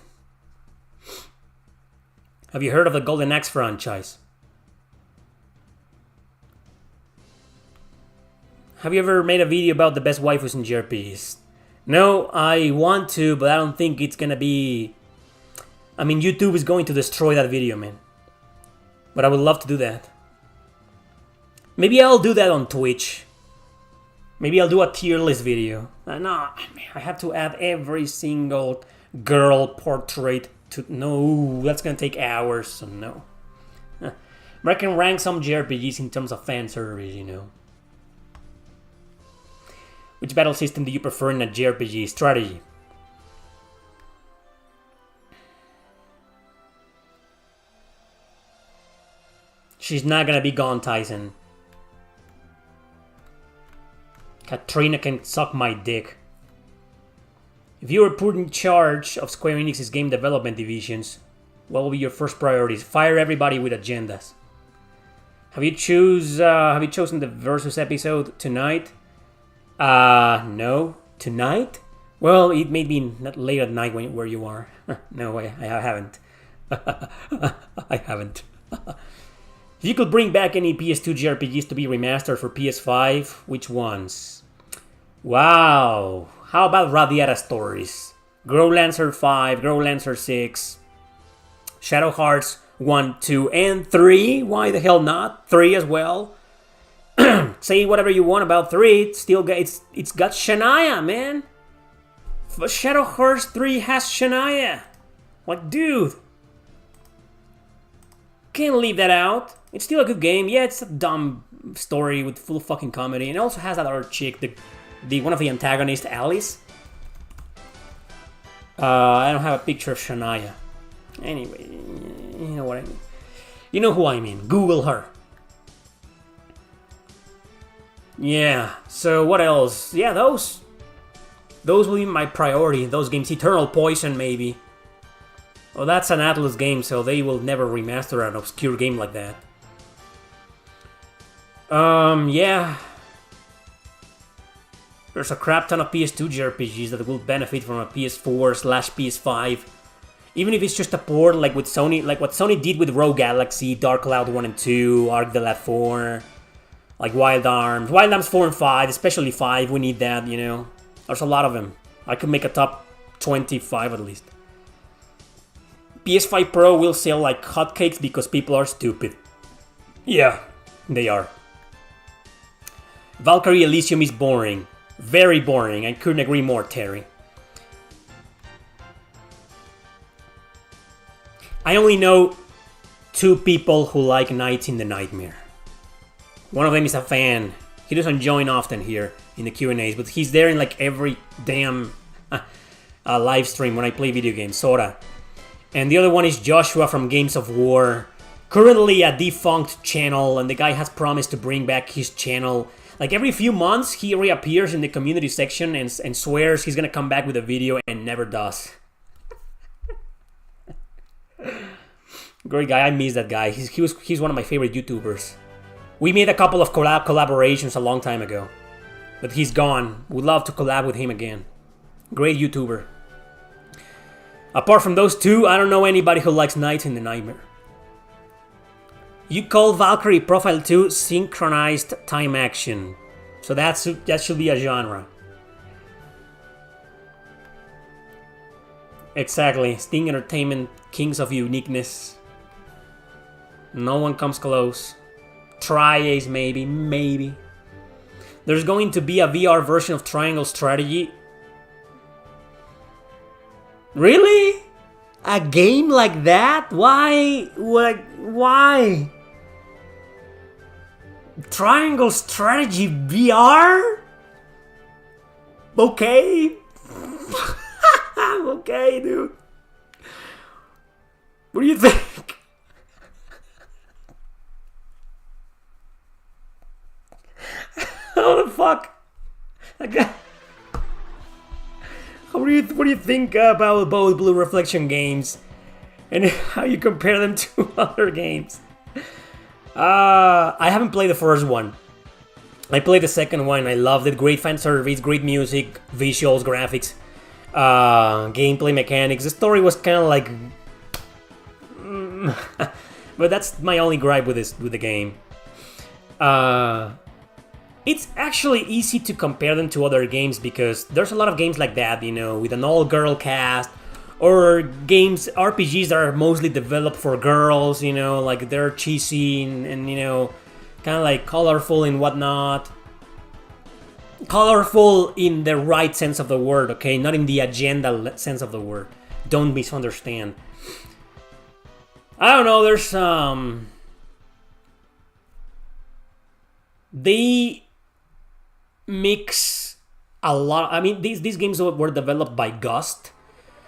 S1: Have you heard of the Golden Axe franchise? Have you ever made a video about the best waifus in JRPGs? No, I want to, but I don't think it's gonna be... I mean, YouTube is going to destroy that video, man. But I would love to do that. Maybe I'll do that on Twitch. Maybe I'll do a tier list video. No, I have to add every single girl portrait to... No, that's gonna take hours, so no. But I can rank some JRPGs in terms of fan service, you know. Which battle system do you prefer in a JRPG? Strategy. She's not gonna be gone, Tyson. Katrina can suck my dick. If you were put in charge of Square Enix's game development divisions, what will be your first priorities? Fire everybody with agendas. Have you chosen the versus episode tonight? No. Tonight? Well, it may be not late at night where you are. No, I haven't. I haven't. If you could bring back any PS2 JRPGs to be remastered for PS5, which ones? Wow. How about Radiata Stories? Growlancer 5, Growlancer 6, Shadow Hearts 1, 2, and 3? Why the hell not? 3 as well? Say whatever you want about 3, it's got Shania, man. Shadow Hearts 3 has Shania. Like, dude. Can't leave that out. It's still a good game. Yeah, it's a dumb story with full fucking comedy. And it also has that other chick, the one of the antagonists, Alice. I don't have a picture of Shania. Anyway, you know what I mean. You know who I mean. Google her. Yeah, so what else? Yeah, those will be my priority, those games. Eternal Poison, maybe. Well, that's an Atlus game, so they will never remaster an obscure game like that. Yeah. There's a crap ton of PS2 JRPGs that will benefit from a PS4/PS5. Even if it's just a port, like with Sony, like what Sony did with Rogue Galaxy, Dark Cloud 1 and 2, Arc de la 4, like Wild Arms 4 and 5, especially 5, we need that, you know. There's a lot of them. I could make a top 25 at least. PS5 Pro will sell like hotcakes because people are stupid. Yeah, they are. Valkyrie Elysium is boring. Very boring. I couldn't agree more, Terry. I only know 2 people who like Nights in the Nightmare. One of them is a fan. He doesn't join often here in the Q&As, but he's there in like every damn live stream when I play video games, Sora. And the other one is Joshua from Games of War. Currently a defunct channel, and the guy has promised to bring back his channel. Like every few months, he reappears in the community section and swears he's gonna come back with a video and never does. Great guy, I miss that guy. He's one of my favorite YouTubers. We made a couple of collaborations a long time ago. but he's gone. Would love to collab with him again. Great YouTuber. Apart from those two, I don't know anybody who likes Nights in the Nightmare. You call Valkyrie Profile 2 synchronized time action. So that should be a genre. Exactly. Sting Entertainment, kings of uniqueness. No one comes close. Tri-Ace maybe, maybe. There's going to be a VR version of Triangle Strategy. Really? A game like that? Why? Why? Triangle Strategy VR? Okay. Okay, dude. What do you think? How the fuck? What do you think about both Blue Reflection games and how you compare them to other games? I haven't played the first one. I played the second one. I loved it. Great fan service, great music, visuals, graphics, gameplay mechanics. The story was kind of like, but that's my only gripe with the game. It's actually easy to compare them to other games because there's a lot of games like that, you know, with an all-girl cast, or games, RPGs that are mostly developed for girls, you know, like they're cheesy and you know, kind of like colorful and whatnot. Colorful in the right sense of the word, okay? Not in the agenda sense of the word. Don't misunderstand. I don't know, there's they mix a lot. I mean, these games were developed by Gust,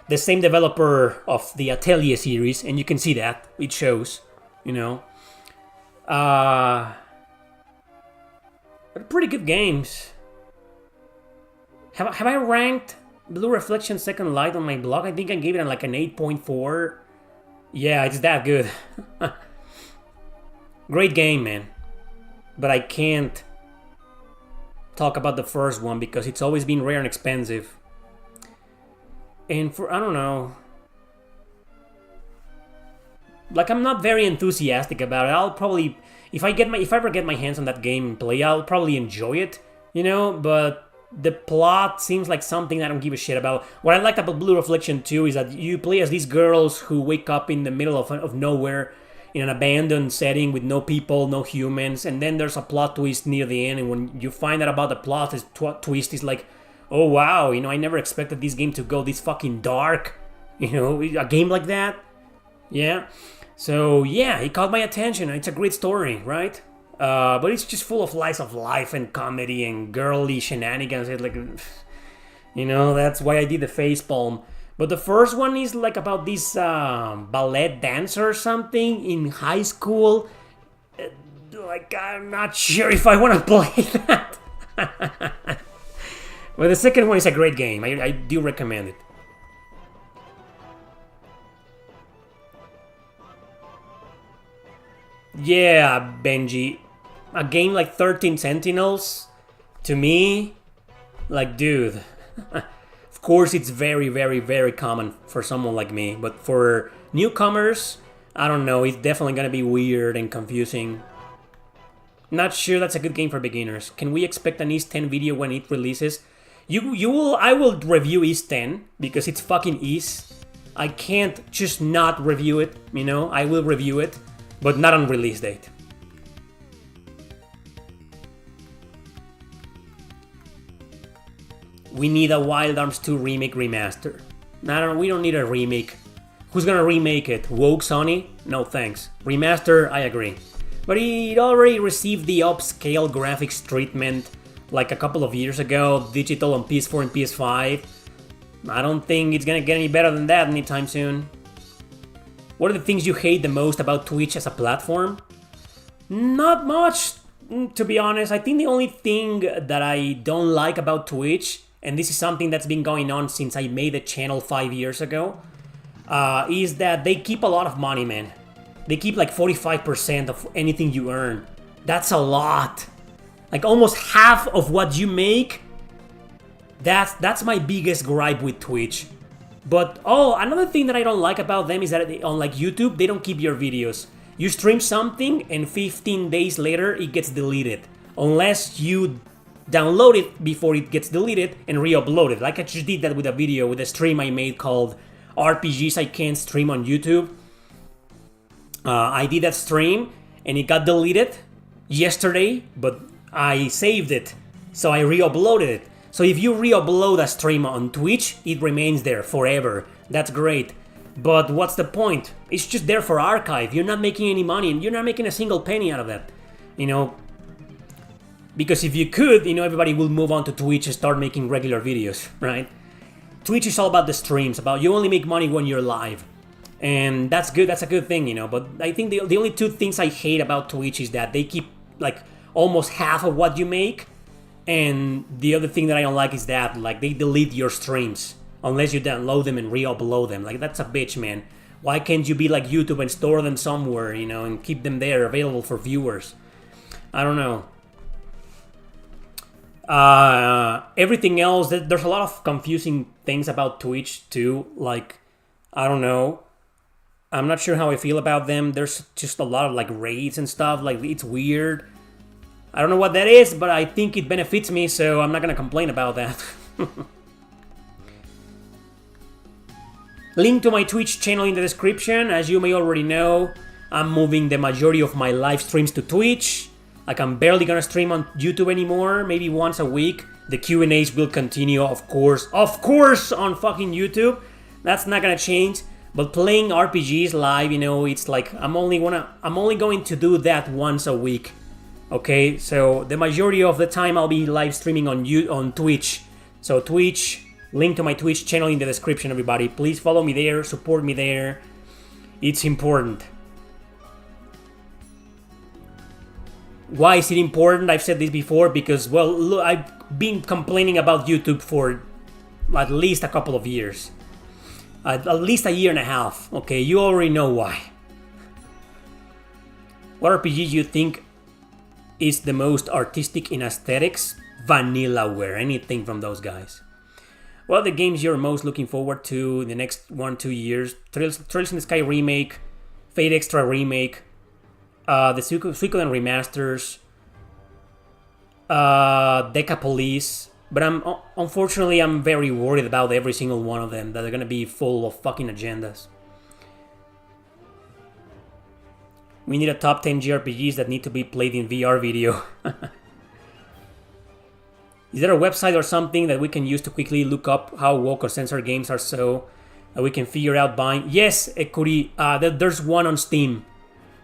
S1: the same developer of the Atelier series, and you can see that. It shows, you know. But pretty good games. Have I ranked Blue Reflection Second Light on my blog? I think I gave it like an 8.4. Yeah, it's that good. Great game, man. But I can't talk about the first one because it's always been rare and expensive. And I don't know. Like, I'm not very enthusiastic about it. I'll probably, if I ever get my hands on that game and play, I'll probably enjoy it, you know, but the plot seems like something I don't give a shit about. What I liked about Blue Reflection 2 is that you play as these girls who wake up in the middle of nowhere in an abandoned setting with no people, no humans, and then there's a plot twist near the end, and when you find out about the plot, this twist is like, oh wow, you know, I never expected this game to go this fucking dark, you know, a game like that, yeah. So yeah, it caught my attention, it's a great story, right? But it's just full of slice of life and comedy and girly shenanigans, it's like, you know, that's why I did the facepalm. But the first one is like about this ballet dancer or something in high school. Like, I'm not sure if I want to play that. But the second one is a great game. I do recommend it. Yeah, Benji. A game like 13 Sentinels, to me, like, dude... Of course, it's very, very, very common for someone like me, but for newcomers, I don't know, it's definitely gonna be weird and confusing. Not sure that's a good game for beginners. Can we expect an East 10 video when it releases? I will review East 10, because it's fucking East. I can't just not review it, you know, I will review it, but not on release date. We need a Wild Arms 2 remake remaster. We don't need a remake. Who's gonna remake it? Woke Sony? No thanks. Remaster, I agree. But it already received the upscale graphics treatment like a couple of years ago, digital on PS4 and PS5. I don't think it's gonna get any better than that anytime soon. What are the things you hate the most about Twitch as a platform? Not much, to be honest. I think the only thing that I don't like about Twitch, and this is something that's been going on since I made the channel 5 years ago, is that they keep a lot of money, man. They keep like 45% of anything you earn. That's a lot. Like almost half of what you make. That's my biggest gripe with Twitch. But another thing that I don't like about them is that on like YouTube, they don't keep your videos. You stream something and 15 days later it gets deleted. Unless you download it before it gets deleted and re-upload it. Like I just did that with a stream I made called RPGs I Can't Stream on YouTube. I did that stream and it got deleted yesterday, but I saved it, so I re-uploaded it. So if you re-upload a stream on Twitch, it remains there forever. That's great. But what's the point? It's just there for archive. You're not making any money and you're not making a single penny out of that. You know, because if you could, you know, everybody will move on to Twitch and start making regular videos, right? Twitch is all about the streams, about you only make money when you're live. And that's good, that's a good thing, you know. But I think the only two things I hate about Twitch is that they keep like almost half of what you make. And the other thing that I don't like is that like they delete your streams unless you download them and re-upload them. Like that's a bitch, man. Why can't you be like YouTube and store them somewhere, you know, and keep them there available for viewers? I don't know. Everything else, there's a lot of confusing things about Twitch too. Like, I don't know. I'm not sure how I feel about them. There's just a lot of like raids and stuff. Like, it's weird. I don't know what that is, but I think it benefits me, so I'm not gonna complain about that. Link to my Twitch channel in the description. As you may already know, I'm moving the majority of my live streams to Twitch. Like, I'm barely gonna stream on YouTube anymore, maybe once a week. The Q&As will continue, of course, on fucking YouTube. That's not gonna change. But playing RPGs live, you know, it's like I'm only going to do that once a week. Okay, so the majority of the time I'll be live streaming on Twitch. So Twitch, link to my Twitch channel in the description, everybody. Please follow me there, support me there. It's important. Why is it important? I've said this before because, well, look, I've been complaining about YouTube for at least a couple of years. At least a year and a half. Okay, you already know why. What RPG you think is the most artistic in aesthetics? Vanillaware, anything from those guys. What are the games you're most looking forward to in the next 1-2 years? Trails in the Sky remake, Fate Extra remake, the Suikoden remasters, Decapolice. But unfortunately, I'm very worried about every single one of them, that they're gonna be full of fucking agendas. We need a top 10 JRPGs that need to be played in VR video. Is there a website or something that we can use to quickly look up how woke or censored games are so that we can figure out buying? Yes, Ekuri, there's one on Steam.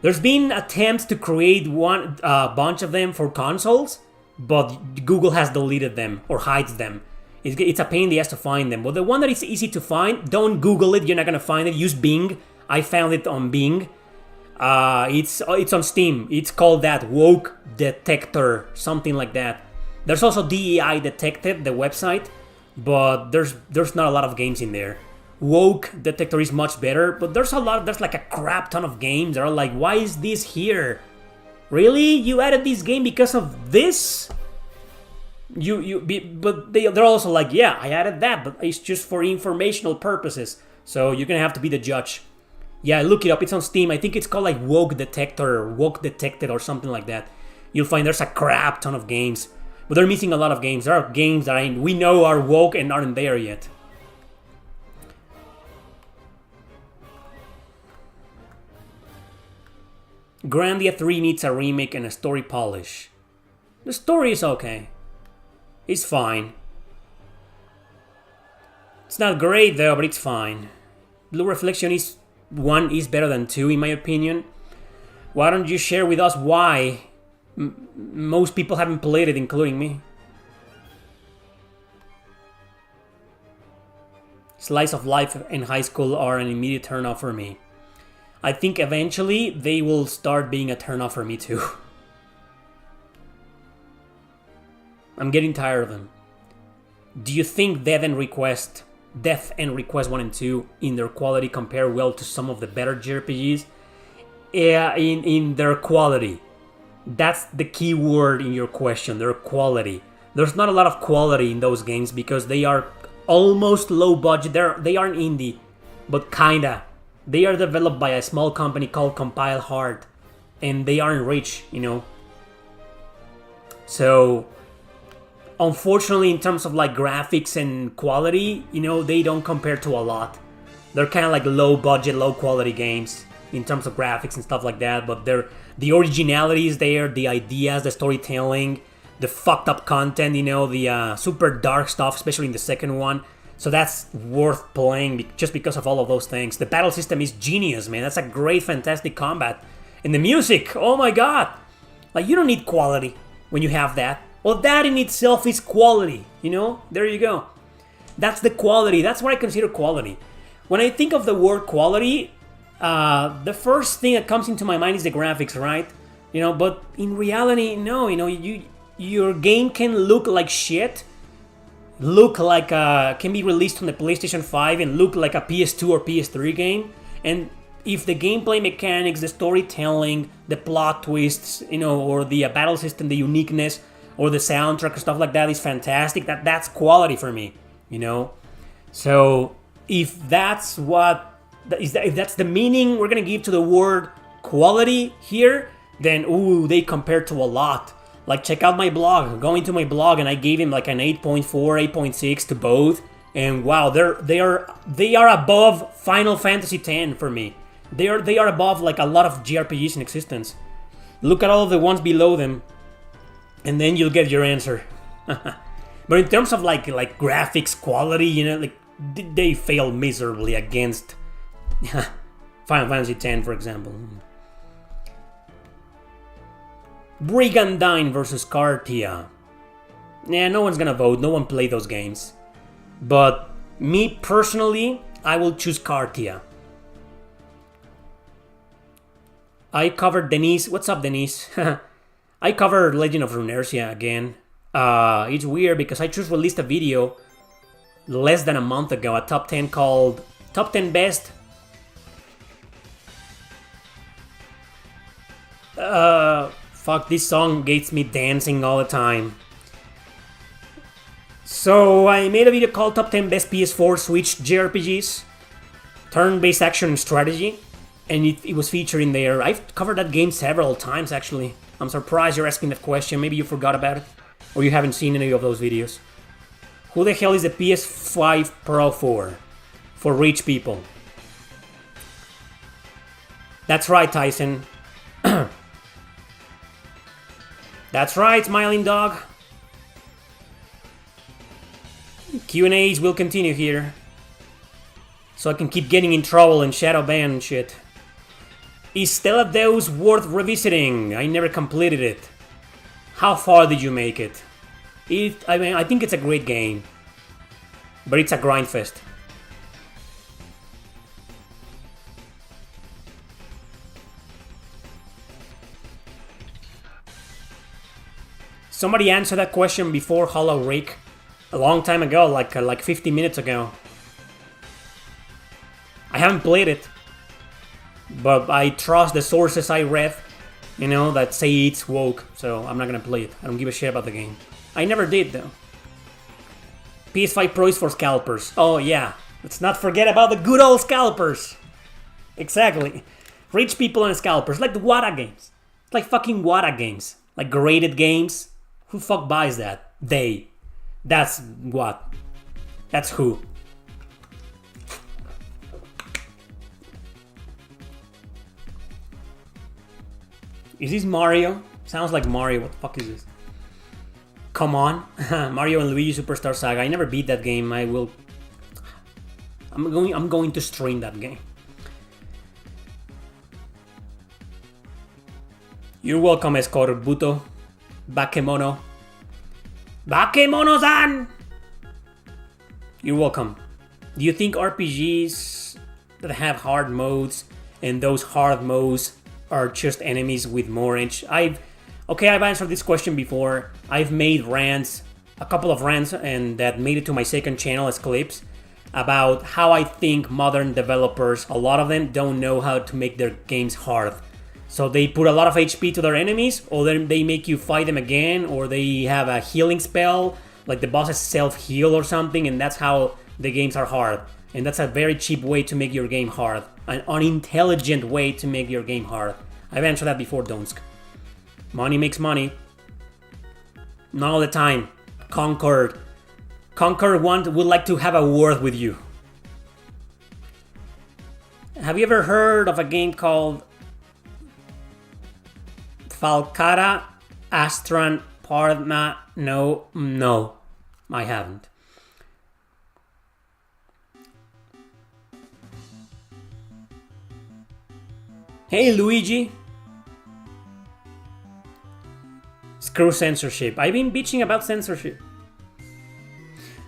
S1: There's been attempts to create one bunch of them for consoles, but Google has deleted them or hides them. It's a pain in the ass to find them. But the one that is easy to find, don't Google it, you're not gonna find it. Use Bing. I found it on Bing. It's on Steam. It's called that Woke Detector, something like that. There's also DEI Detected, the website, but there's not a lot of games in there. Woke Detector is much better, but there's like a crap ton of games that are like, why is this here? Really? You added this game because of this? But they're also like, yeah, I added that, but it's just for informational purposes. So you're gonna have to be the judge. Yeah, look it up. It's on Steam. I think it's called like Woke Detector or Woke Detected or something like that. You'll find there's a crap ton of games, but they're missing a lot of games. There are games that we know are woke and aren't there yet. Grandia 3 needs a remake and a story polish. The story is okay. It's fine. It's not great though, but it's fine. Blue Reflection 1 is better than 2 in my opinion. Why don't you share with us why? Most people haven't played it, including me. Slice of life and high school are an immediate turn-off for me. I think eventually they will start being a turn-off for me too. I'm getting tired of them. Do you think Death and Request 1 and 2 in their quality compare well to some of the better JRPGs? Yeah, in their quality. That's the key word in your question, their quality. There's not a lot of quality in those games because they are almost low budget. They aren't indie, but kinda. They are developed by a small company called Compile Hard, and they aren't rich, you know. So, unfortunately, in terms of like graphics and quality, you know, they don't compare to a lot. They're kind of like low budget, low quality games in terms of graphics and stuff like that, but the originality is there, the ideas, the storytelling, the fucked up content, you know, the super dark stuff, especially in the second one. So that's worth playing just because of all of those things. The battle system is genius, man. That's a great, fantastic combat. And the music, oh my god. Like, you don't need quality when you have that. Well, that in itself is quality, you know? There you go. That's the quality. That's what I consider quality. When I think of the word quality, the first thing that comes into my mind is the graphics, right? You know, but in reality, no. You know, your game can look like shit, can be released on the PlayStation 5 and look like a PS2 or PS3 game, and if the gameplay mechanics, the storytelling, the plot twists, you know, or the battle system, the uniqueness, or the soundtrack or stuff like that is fantastic, that's quality for me, you know. So if that's the meaning we're gonna give to the word quality here, then ooh, they compare to a lot. Like, check out my blog. Go into my blog, and I gave him like an 8.4, 8.6 to both. And wow, they are above Final Fantasy X for me. They are above like a lot of JRPGs in existence. Look at all of the ones below them, and then you'll get your answer. But in terms of like graphics quality, you know, like they fail miserably against Final Fantasy X, for example. Brigandine versus Cartia. Nah, no one's gonna vote. No one played those games. But me personally, I will choose Cartia. I covered Denise. What's up, Denise? I covered Legend of Runersia again. It's weird because I just released a video less than a month ago, a top 10 called Top 10 Best. Fuck, this song gets me dancing all the time. So I made a video called Top 10 Best PS4 Switch JRPGs, turn-based action and strategy, and it was featured in there. I've covered that game several times, actually. I'm surprised you're asking that question. Maybe you forgot about it, or you haven't seen any of those videos. Who the hell is the PS5 Pro for? For rich people. That's right, Tyson. That's right, smiling dog. Q&As will continue here, so I can keep getting in trouble and shadow ban and shit. Is Stella Deus worth revisiting? I never completed it. How far did you make it? I think it's a great game, but it's a grind fest. Somebody answered that question before Hollow Rick a long time ago, like 50 minutes ago. I haven't played it, but I trust the sources I read, you know, that say it's woke, so I'm not gonna play it. I don't give a shit about the game. I never did, though. PS5 Pro is for scalpers. Oh yeah, let's not forget about the good old scalpers. Exactly. Rich people and scalpers, like the Wada games. Like fucking Wada games. Like graded games. Who the fuck buys that? They. That's what? That's who. Is this Mario? Sounds like Mario. What the fuck is this? Come on. Mario and Luigi Superstar Saga. I never beat that game. I'm going to stream that game. You're welcome, Escorbuto. Bakemono. Bakemono-san! You're welcome. Do you think RPGs that have hard modes and those hard modes are just enemies with more inch? I've answered this question before. I've made rants, a couple of rants, and that made it to my second channel as clips about how I think modern developers, a lot of them, don't know how to make their games hard. So they put a lot of HP to their enemies, or they make you fight them again, or they have a healing spell, like the bosses self-heal or something, and that's how the games are hard. And that's a very cheap way to make your game hard. An unintelligent way to make your game hard. I've answered that before, Donsk. Money makes money. Not all the time. Concord would like to have a word with you. Have you ever heard of a game called Falcara Astran Parma? No, I haven't. Hey Luigi. Screw censorship. I've been bitching about censorship.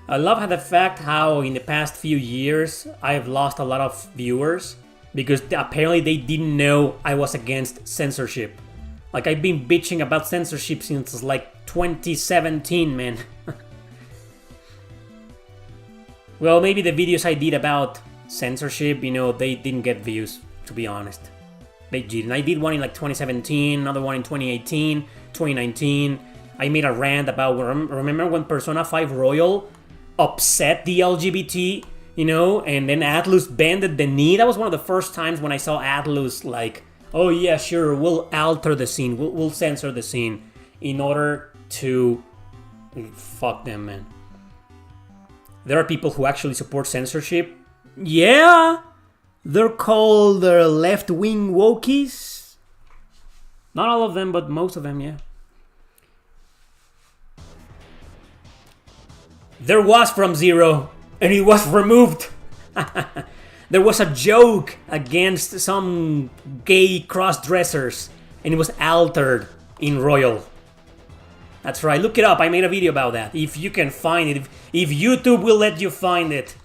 S1: I love the fact how in the past few years I've lost a lot of viewers because apparently they didn't know I was against censorship. Like, I've been bitching about censorship since like 2017, man. Well, maybe the videos I did about censorship, you know, they didn't get views, to be honest. They didn't. I did one in like 2017, another one in 2018, 2019. I made a rant about, remember when Persona 5 Royal upset the LGBT, you know, and then Atlus bended the knee? That was one of the first times when I saw Atlus like, oh yeah, sure, we'll alter the scene, we'll censor the scene in order to... Fuck them, man. There are people who actually support censorship. Yeah! They're called left-wing wokies. Not all of them, but most of them, yeah. There was From Zero, and it was removed. There was a joke against some gay cross-dressers, and it was altered in Royal. That's right, look it up, I made a video about that. If you can find it, if YouTube will let you find it.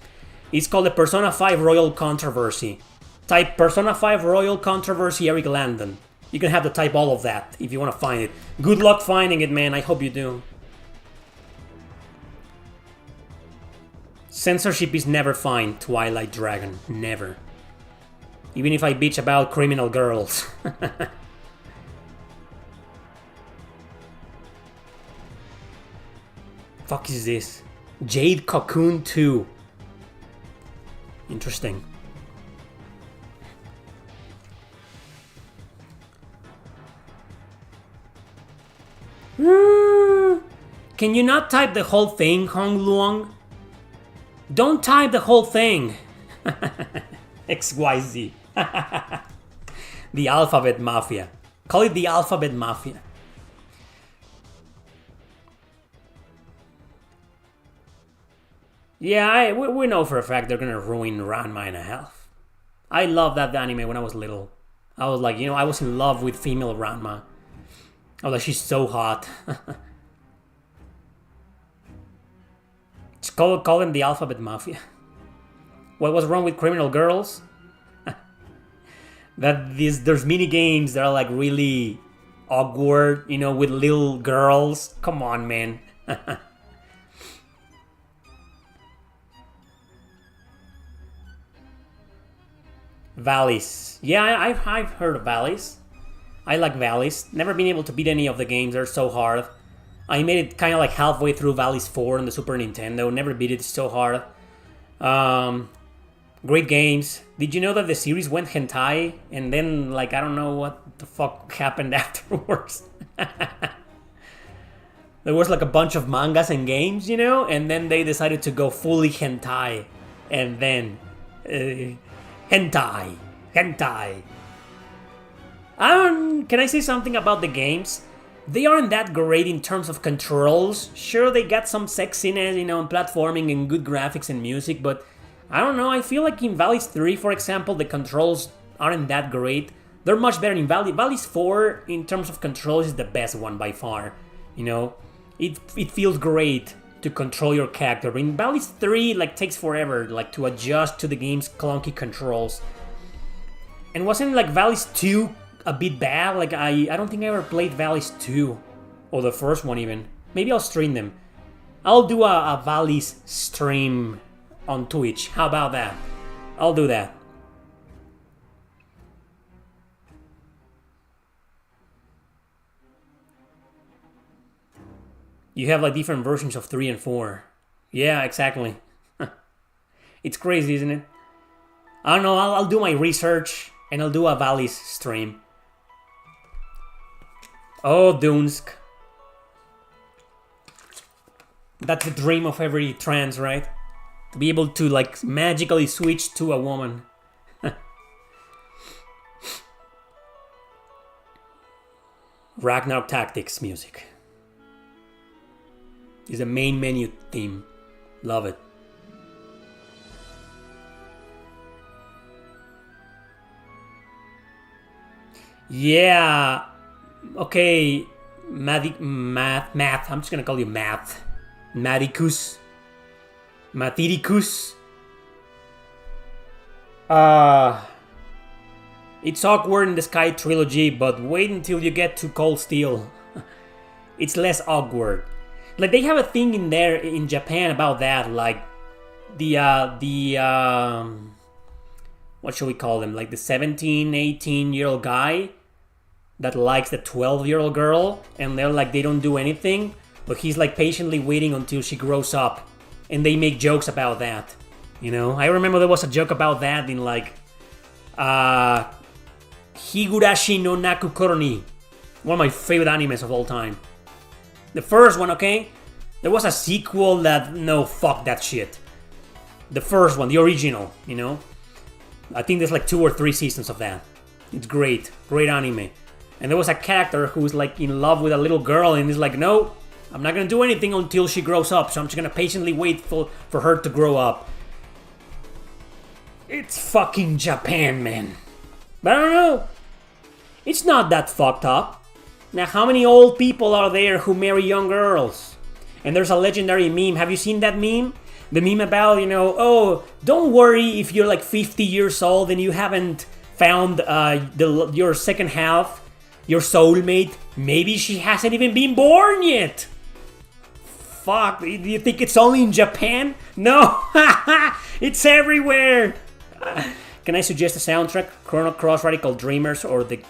S1: It's called the Persona 5 Royal Controversy. Type Persona 5 Royal Controversy Erick Landon. You can have to type all of that if you want to find it. Good luck finding it, man, I hope you do. Censorship is never fine, Twilight Dragon. Never. Even if I bitch about criminal girls. Fuck is this? Jade Cocoon 2. Interesting. Can you not type the whole thing, Hong Luong? Don't type the whole thing. XYZ. The Alphabet Mafia. Call it the Alphabet Mafia. Yeah, we know for a fact they're gonna ruin Ranma in a half. I loved that anime when I was little. I was like, you know, I was in love with female Ranma. I was like, she's so hot. Just call them the Alphabet Mafia. What was wrong with criminal girls? There's mini games that are like really awkward, you know, with little girls. Come on, man. Valleys. Yeah, I've heard of Valleys. I like Valleys. Never been able to beat any of the games. They're so hard. I made it kind of like halfway through Valleys 4 on the Super Nintendo. Never beat it. It's so hard. Great games. Did you know that the series went hentai? And then, like, I don't know what the fuck happened afterwards. There was like a bunch of mangas and games, you know? And then they decided to go fully hentai. And then... Hentai. Can I say something about the games? They aren't that great in terms of controls. Sure, they got some sexiness, you know, and platforming and good graphics and music, but I don't know, I feel like in Valleys 3, for example, the controls aren't that great. They're much better in Valleys 4, in terms of controls, is the best one by far. You know, it feels great to control your character. In Valleys 3, like, takes forever, like, to adjust to the game's clunky controls. And wasn't, like, Valleys 2 a bit bad? Like, I don't think I ever played Valleys 2, or the first one even. Maybe I'll stream them. I'll do a Valleys stream on Twitch. How about that? I'll do that. You have like different versions of 3 and 4. Yeah, exactly. It's crazy, isn't it? I don't know, I'll do my research and I'll do a Valleys stream. Oh, Dunsk. That's the dream of every trans, right? To be able to like magically switch to a woman. Ragnarok Tactics music is the main menu theme. Love it. Yeah. Okay. Math. I'm just gonna call you Math. Mathicus. It's awkward in the Sky trilogy, but wait until you get to Cold Steel. It's less awkward. Like they have a thing in there in Japan about that, like what should we call them? Like the 17, 18-year-old guy that likes the 12-year-old girl, and they're like they don't do anything, but he's like patiently waiting until she grows up, and they make jokes about that. You know, I remember there was a joke about that in like Higurashi no Naku Koroni, one of my favorite animes of all time. The first one, okay? There was a sequel that, no, fuck that shit. The first one, the original, you know? I think there's like 2 or 3 seasons of that. It's great. Great anime. And there was a character who's like in love with a little girl and he's like, no, I'm not gonna do anything until she grows up, so I'm just gonna patiently wait for her to grow up. It's fucking Japan, man. But I don't know. It's not that fucked up. Now, how many old people are there who marry young girls? And there's a legendary meme. Have you seen that meme? The meme about, you know, oh, don't worry if you're like 50 years old and you haven't found your second half, your soulmate. Maybe she hasn't even been born yet. Fuck, do you think it's only in Japan? No, it's everywhere. Can I suggest a soundtrack? Chrono Cross, Radical Dreamers, or the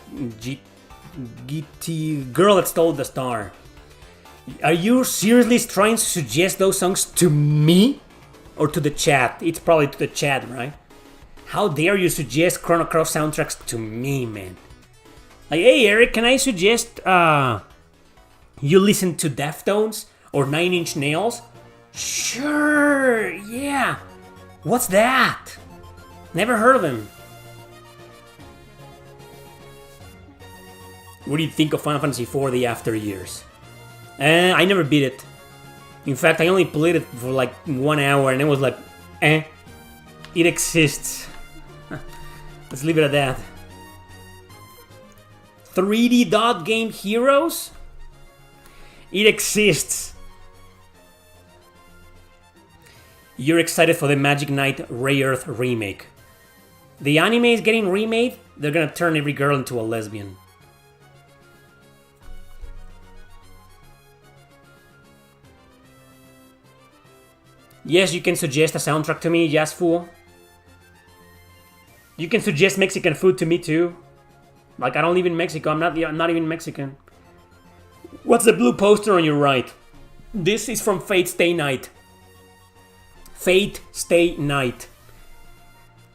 S1: GT Girl That Stole the Star? Are you seriously trying to suggest those songs to me? Or to the chat? It's probably to the chat, right? How dare you suggest Chrono Cross soundtracks to me, man? Like, hey Eric, can I suggest you listen to Deftones or 9 Inch Nails? Sure, yeah. What's that? Never heard of them. What do you think of Final Fantasy IV The After Years? I never beat it. In fact, I only played it for like 1 hour and it was like, It exists. Let's leave it at that. 3D dot game heroes? It exists. You're excited for the Magic Knight Ray Earth remake. The anime is getting remade. They're gonna turn every girl into a lesbian. Yes, you can suggest a soundtrack to me, yes, fool. You can suggest Mexican food to me too. Like, I don't live in Mexico. I'm not even Mexican. What's the blue poster on your right? This is from Fate Stay Night. Fate Stay Night.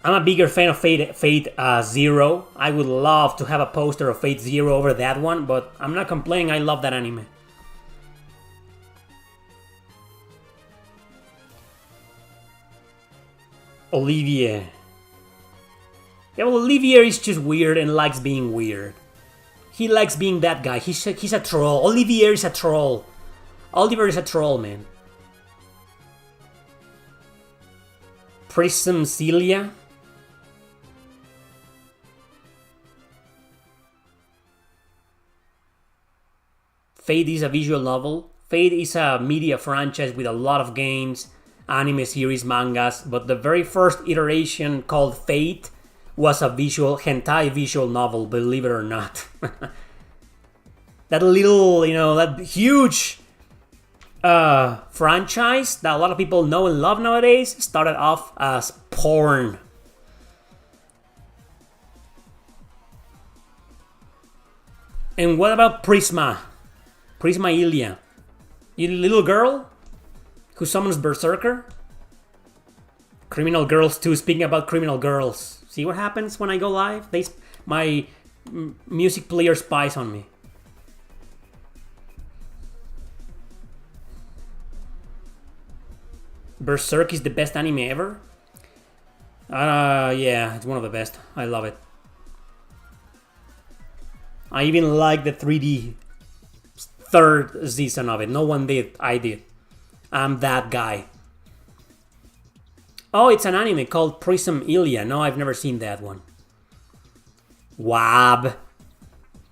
S1: I'm a bigger fan of Fate Zero. I would love to have a poster of Fate Zero over that one, but I'm not complaining. I love that anime. Olivier. Yeah, well, Olivier is just weird and likes being weird. He likes being that guy. He's a troll. Olivier is a troll. Oliver is a troll, man. Prism Celia. Fate is a visual novel. Fate is a media franchise with a lot of games, anime series, mangas, but the very first iteration called Fate was a hentai visual novel, believe it or not. That little, that huge franchise that a lot of people know and love nowadays started off as porn. And what about Prisma? Prisma Ilia. You little girl who summons Berserker? Criminal Girls 2, speaking about criminal girls. See what happens when I go live? My music player spies on me. Berserk is the best anime ever? Yeah, it's one of the best. I love it. I even like the 3D third season of it. No one did. I did. I'm that guy. Oh, it's an anime called Prism Ilia. No, I've never seen that one. Wab.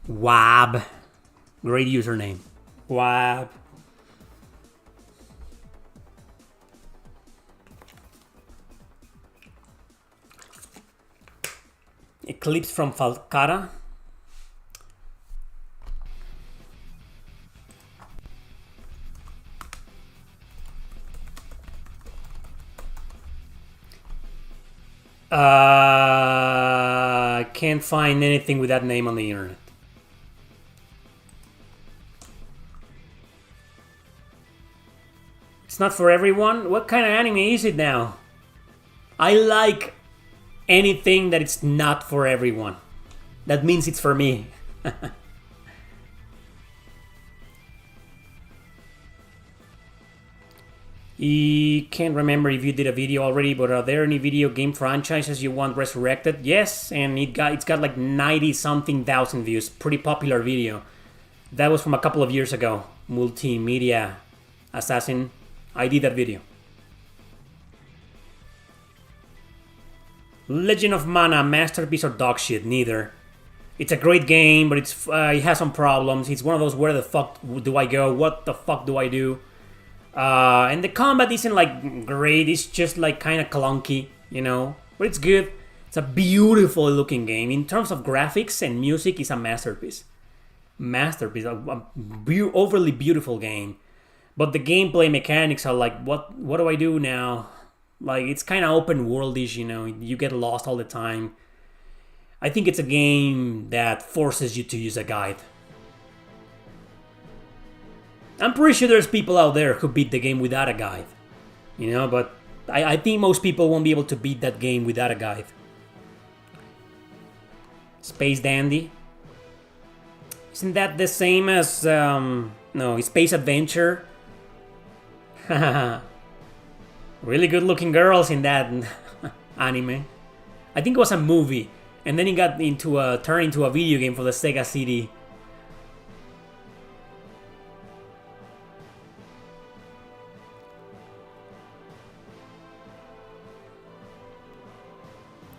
S1: Wab. Great username. Wab. Eclipse from Falcara. I can't find anything with that name on the internet. It's not for everyone? What kind of anime is it now? I like anything that it's not for everyone. That means it's for me. I can't remember if you did a video already, but are there any video game franchises you want resurrected? Yes, and it's got like 90-something thousand views. Pretty popular video. That was from a couple of years ago. Multimedia Assassin. I did that video. Legend of Mana, masterpiece or dog shit? Neither. It's a great game, but it has some problems. It's one of those, where the fuck do I go? What the fuck do I do? And the combat isn't like great. It's just like kind of clunky, you know. But it's good. It's a beautiful looking game. In terms of graphics and music, it's a masterpiece. Masterpiece. Overly beautiful game. But the gameplay mechanics are like, what do I do now? Like, it's kind of open worldish, you know. You get lost all the time. I think it's a game that forces you to use a guide. I'm pretty sure there's people out there who beat the game without a guide. You know, but I think most people won't be able to beat that game without a guide. Space Dandy. Isn't that the same as, no, Space Adventure? Really good looking girls in that anime. I think it was a movie. And then it got turned into a video game for the Sega CD.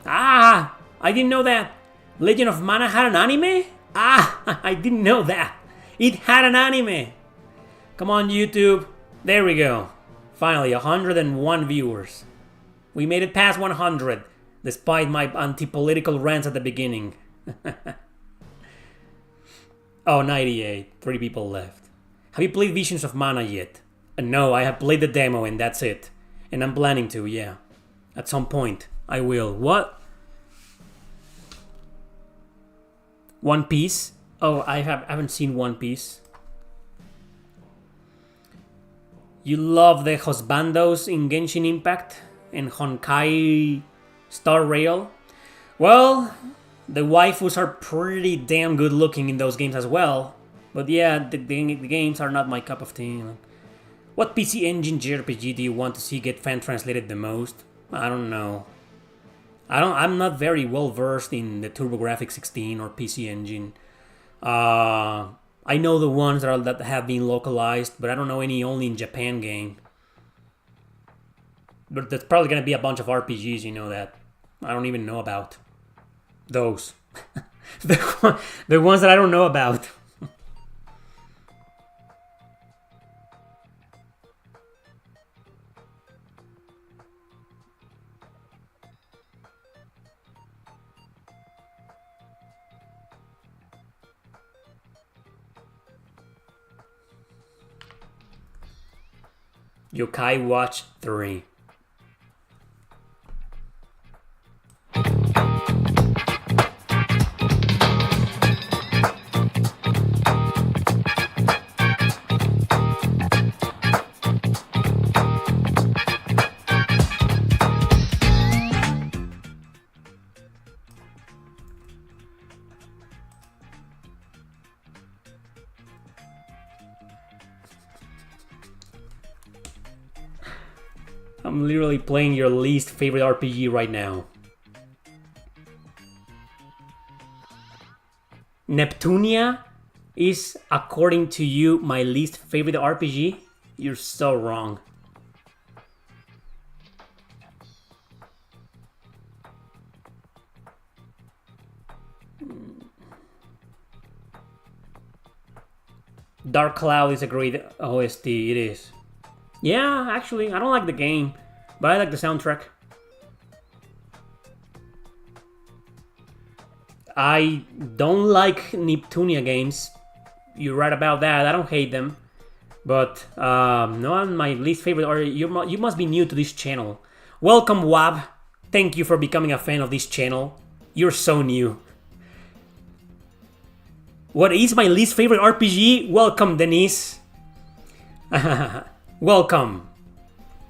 S1: Ah! I didn't know that. Legend of Mana had an anime? Ah! I didn't know that. It had an anime. Come on, YouTube. There we go. Finally, 101 viewers. We made it past 100, despite my anti-political rants at the beginning. Oh, 98. 3 people left. Have you played Visions of Mana yet? No, I have played the demo and that's it. And I'm planning to, yeah. At some point, I will. What? One Piece? Oh, I haven't seen One Piece. You love the Husbandos in Genshin Impact and Honkai Star Rail? Well, the waifus are pretty damn good looking in those games as well. But yeah, the games are not my cup of tea. What PC Engine JRPG do you want to see get fan translated the most? I don't know. I'm not very well versed in the TurboGrafx 16 or PC Engine. I know the ones that have been localized, but I don't know any only in Japan game. But there's probably gonna be a bunch of RPGs, you know, that I don't even know about. Those. the ones that I don't know about. Yokai Watch 3. I'm literally playing your least favorite RPG right now. Neptunia is, according to you, my least favorite RPG? You're so wrong. Dark Cloud is a great OST, it is. Yeah, actually, I don't like the game, but I like the soundtrack. I don't like Neptunia games. You're right about that, I don't hate them. But, no, my least favorite, or you must be new to this channel. Welcome, Wab. Thank you for becoming a fan of this channel. You're so new. What is my least favorite RPG? Welcome, Denise. Welcome.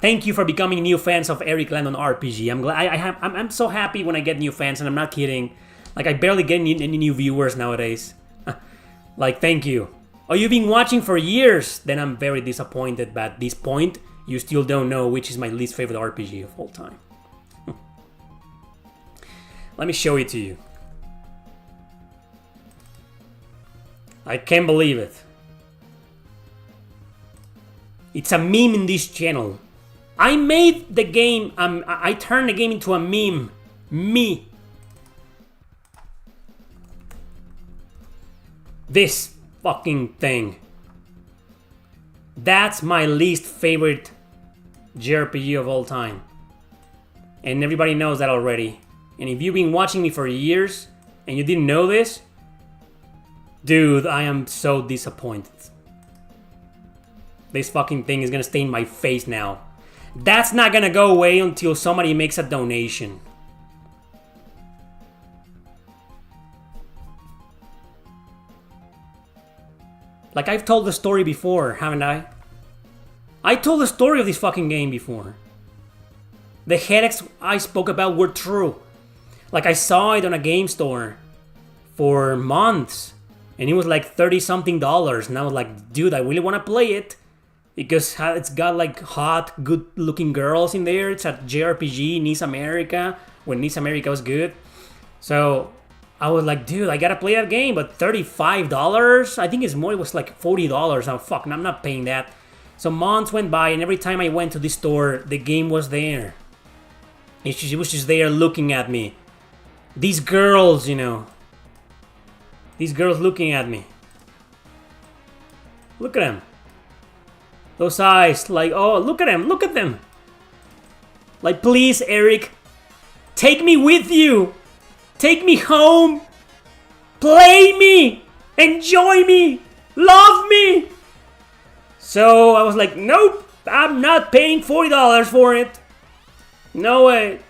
S1: Thank you for becoming new fans of Erick Landon RPG. I'm glad. I'm so happy when I get new fans, and I'm not kidding. Like, I barely get any new viewers nowadays. Like, thank you. Oh, you've been watching for years? Then I'm very disappointed, but at this point, you still don't know which is my least favorite RPG of all time. Let me show it to you. I can't believe it. It's a meme in this channel. I made the game, I turned the game into a meme. Me. This fucking thing. That's my least favorite JRPG of all time. And everybody knows that already. And if you've been watching me for years and you didn't know this, dude, I am so disappointed. This fucking thing is gonna stain my face now. That's not gonna go away until somebody makes a donation. Like, I've told the story before, haven't I? I told the story of this fucking game before. The headaches I spoke about were true. Like, I saw it on a game store for months. And it was like $30-something. And I was like, dude, I really want to play it. Because it's got like hot, good looking girls in there. It's a JRPG, Nice America. When Nice America was good. So I was like, dude, I gotta play that game. But $35? I think it's more, it was like $40. Oh, fuck, I'm not paying that. So months went by, and every time I went to the store, the game was there. It was just there looking at me. These girls, you know. These girls looking at me. Look at them. Those eyes, like, oh, look at them, look at them. Like, please, Erick, take me with you. Take me home. Play me. Enjoy me. Love me. So I was like, nope, I'm not paying $40 for it. No way.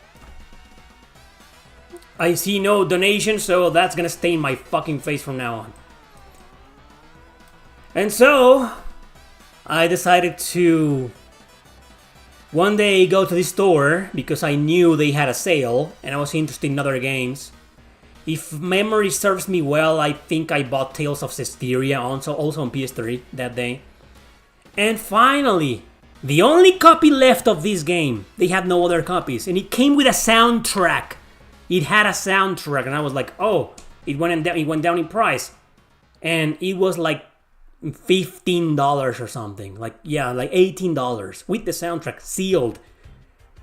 S1: I see no donation, so that's gonna stain my fucking face from now on. And so I decided to one day go to the store because I knew they had a sale and I was interested in other games. If memory serves me well, I think I bought Tales of Cestiria also on PS3 that day. And finally, the only copy left of this game, they had no other copies, and it came with a soundtrack. It had a soundtrack, and I was like, oh, it went down in price. And it was like $15 or something. Like, yeah, like $18 with the soundtrack sealed.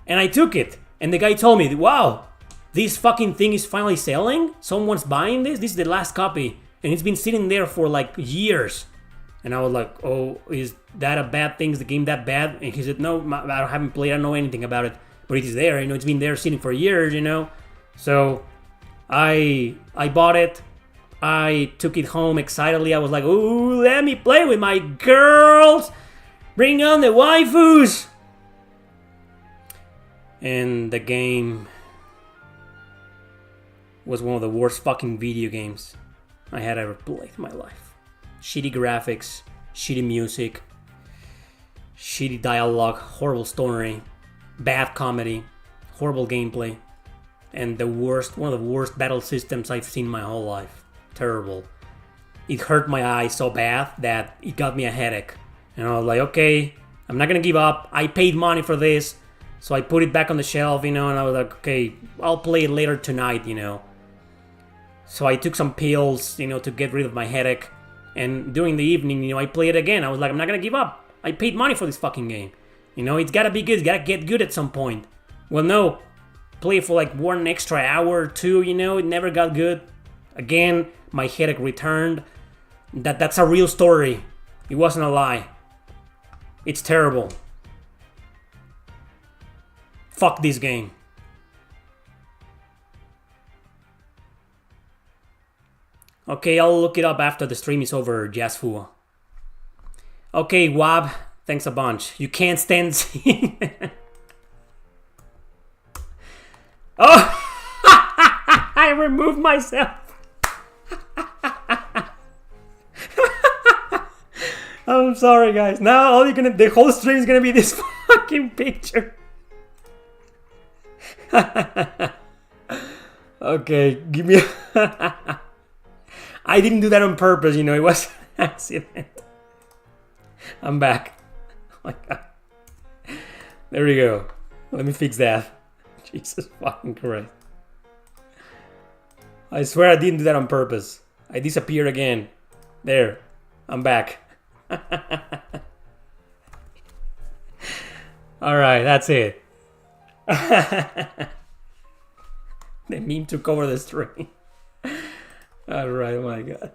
S1: And I took it, and the guy told me, wow, this fucking thing is finally selling? Someone's buying this? This is the last copy. And it's been sitting there for like years. And I was like, oh, is that a bad thing? Is the game that bad? And he said, no, I haven't played, I don't know anything about it. But it is there, you know, it's been there sitting for years, you know. So I bought it. I took it home excitedly. I was like, ooh, let me play with my girls. Bring on the waifus. And the game was one of the worst fucking video games I had ever played in my life. Shitty graphics, shitty music, shitty dialogue, horrible story, bad comedy, horrible gameplay, and one of the worst battle systems I've seen in my whole life. Terrible. It hurt my eyes so bad that it got me a headache. And I was like, okay, I'm not gonna give up. I paid money for this. So I put it back on the shelf, you know, and I was like, okay, I'll play it later tonight, you know. So I took some pills, you know, to get rid of my headache. And during the evening, you know, I played it again. I was like, I'm not gonna give up. I paid money for this fucking game. You know, it's gotta be good. It's gotta get good at some point. Well, no. Play it for like 1 extra hour or 2, you know. It never got good. Again, my headache returned. That's a real story. It wasn't a lie. It's terrible. Fuck this game. Okay, I'll look it up after the stream is over, Jasfu. Okay, Wab, thanks a bunch. You can't stand seeing. Oh! I removed myself. I'm sorry, guys. Now all the whole stream is gonna be this fucking picture. Okay, give me. I didn't do that on purpose, you know. It was an accident. I'm back. Oh my god. There we go. Let me fix that. Jesus fucking Christ. I swear I didn't do that on purpose. I disappeared again. There. I'm back. Alright, that's it. The meme took over the stream. Alright, oh my god.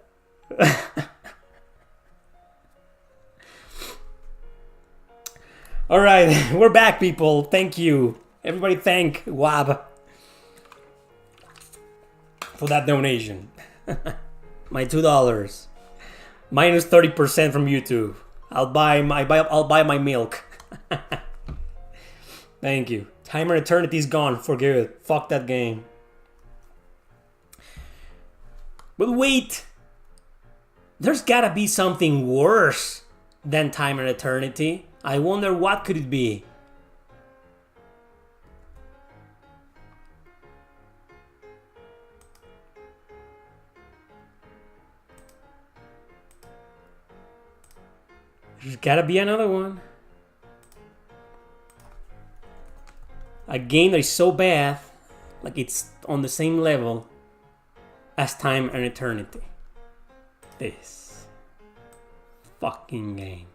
S1: Alright, we're back, people. Thank you. Everybody thank Wab for that donation. My $2. Minus 30% from YouTube. I'll buy my milk. Thank you. Timer Eternity's gone for good. Fuck that game. But wait! There's gotta be something worse than Timer Eternity. I wonder what could it be? There's gotta be another one. A game that is so bad, like it's on the same level as Time and Eternity. This fucking game.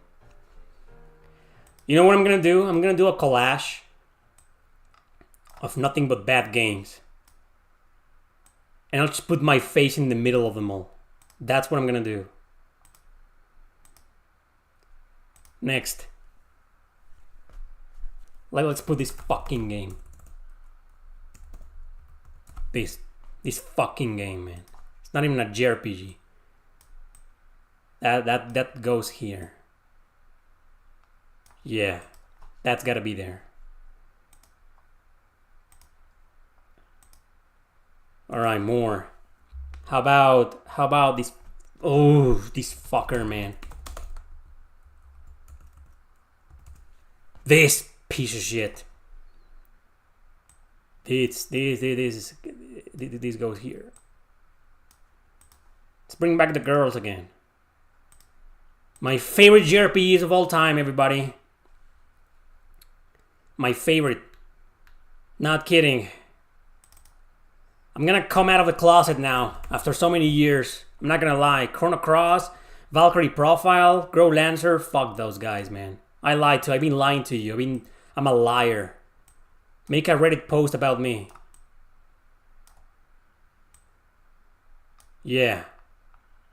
S1: You know what I'm gonna do? I'm gonna do a collage of nothing but bad games. And I'll just put my face in the middle of them all. That's what I'm gonna do. Next. Let's put this fucking game. This fucking game, man. It's not even a JRPG. That goes here. Yeah, that's gotta be there. All right, more. How about this? Oh, this fucker, man. This piece of shit. This goes here. Let's bring back the girls again. My favorite JRPGs of all time, everybody. My favorite. Not kidding. I'm gonna come out of the closet now after so many years. I'm not gonna lie. Chrono Cross, Valkyrie Profile, Grow Lancer, fuck those guys, man. I lied to you. I've been lying to you. I'm a liar. Make a Reddit post about me. Yeah.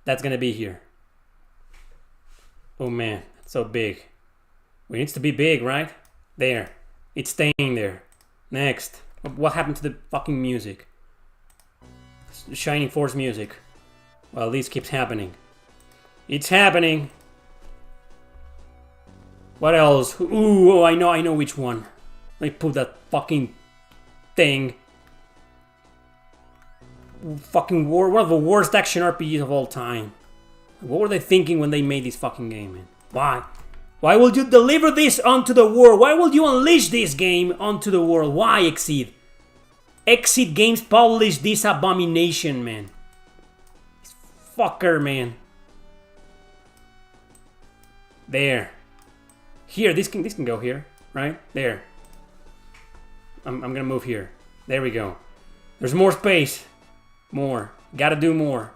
S1: That's gonna be here. Oh man, it's so big. It needs to be big, right? There. It's staying there. Next. What happened to the fucking music? Shining Force music. Well, this keeps happening. It's happening. What else? Ooh, oh, I know which one. Let me put that fucking thing. Fucking war, one of the worst action RPGs of all time. What were they thinking when they made this fucking game, man? Why? Why would you deliver this onto the world? Why would you unleash this game onto the world? Why, Exceed? Exit Games published this abomination, man. This fucker, man. There. Here, this can go here, right? There. I'm gonna move here. There we go. There's more space. More. Gotta do more.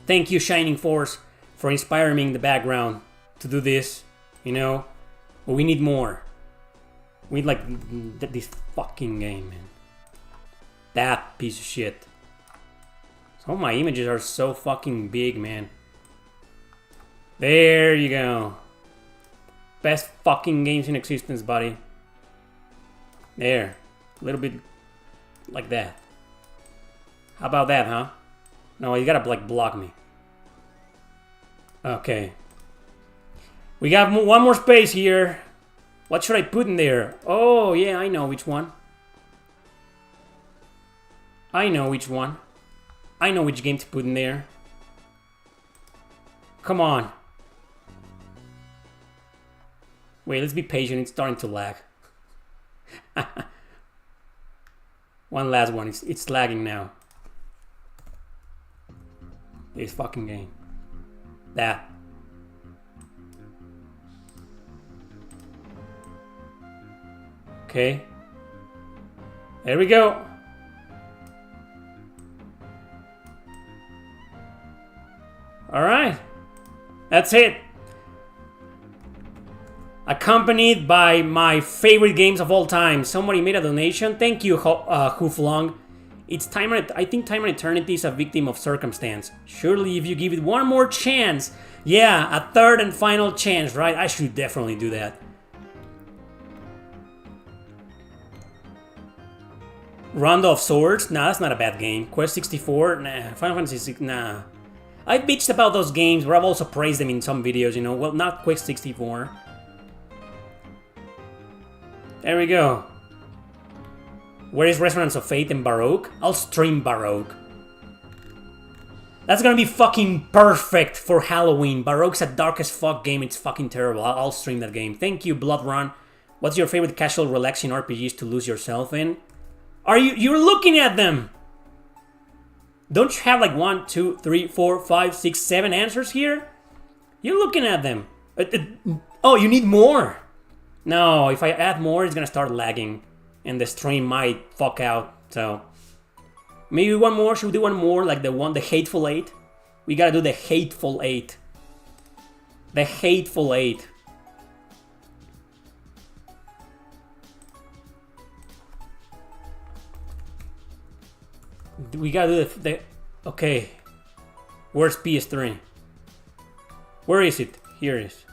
S1: Thank you, Shining Force, for inspiring me in the background to do this. You know? But we need more. We need, like, this fucking game, man. That piece of shit. Some of my images are so fucking big, man. There you go. Best fucking games in existence, buddy. There. A little bit like that. How about that, huh? No, you gotta, like, block me. Okay. We got one more space here. What should I put in there? Oh, yeah, I know which one. I know which one. I know which game to put in there. Come on. Wait, let's be patient. It's starting to lag. One last one. It's lagging now. This fucking game. That. Okay. There we go. Alright. That's it. Accompanied by my favorite games of all time. Somebody made a donation. Thank you, Hooflong. It's time. I think Time and Eternity is a victim of circumstance. Surely if you give it one more chance. Yeah, a third and final chance, right? I should definitely do that. Rondo of Swords? Nah, that's not a bad game. Quest 64? Nah. Final Fantasy 6? Nah. I bitched about those games, but I've also praised them in some videos, you know. Well, not Quest 64. There we go. Where is Resonance of Fate and Baroque? I'll stream Baroque. That's gonna be fucking perfect for Halloween. Baroque's a dark as fuck game. It's fucking terrible. I'll stream that game. Thank you, Blood Run. What's your favorite casual relaxing RPGs to lose yourself in? You're looking at them! Don't you have like 1, 2, 3, 4, 5, 6, 7 answers here? You're looking at them. Oh, you need more. No, if I add more, it's gonna start lagging. And the stream might fuck out, so... Maybe one more? Should we do one more? Like the Hateful Eight? We gotta do the Hateful Eight. The Hateful Eight. We gotta do the... Okay. Where's PS3? Where is it? Here it is.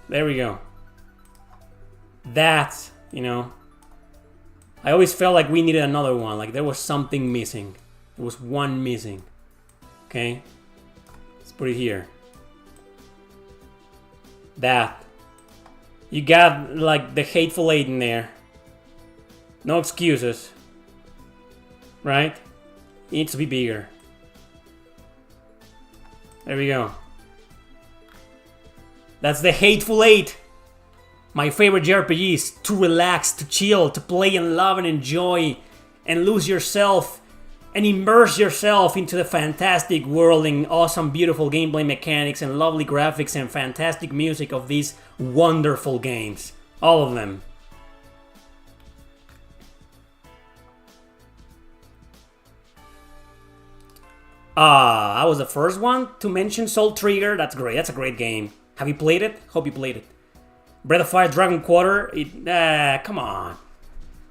S1: There we go. That, you know... I always felt like we needed another one. Like there was something missing. There was one missing. Okay? Let's put it here. That. You got like the Hateful Eight in there. No excuses. Right? It needs to be bigger. There we go. That's the Hateful Eight. My favorite JRPGs. To relax, to chill, to play and love and enjoy. And lose yourself. And immerse yourself into the fantastic world and awesome, beautiful gameplay mechanics and lovely graphics and fantastic music of these wonderful games. All of them. I was the first one to mention Soul Trigger. That's great. That's a great game. Have you played it? Hope you played it. Breath of Fire Dragon Quarter. Come on.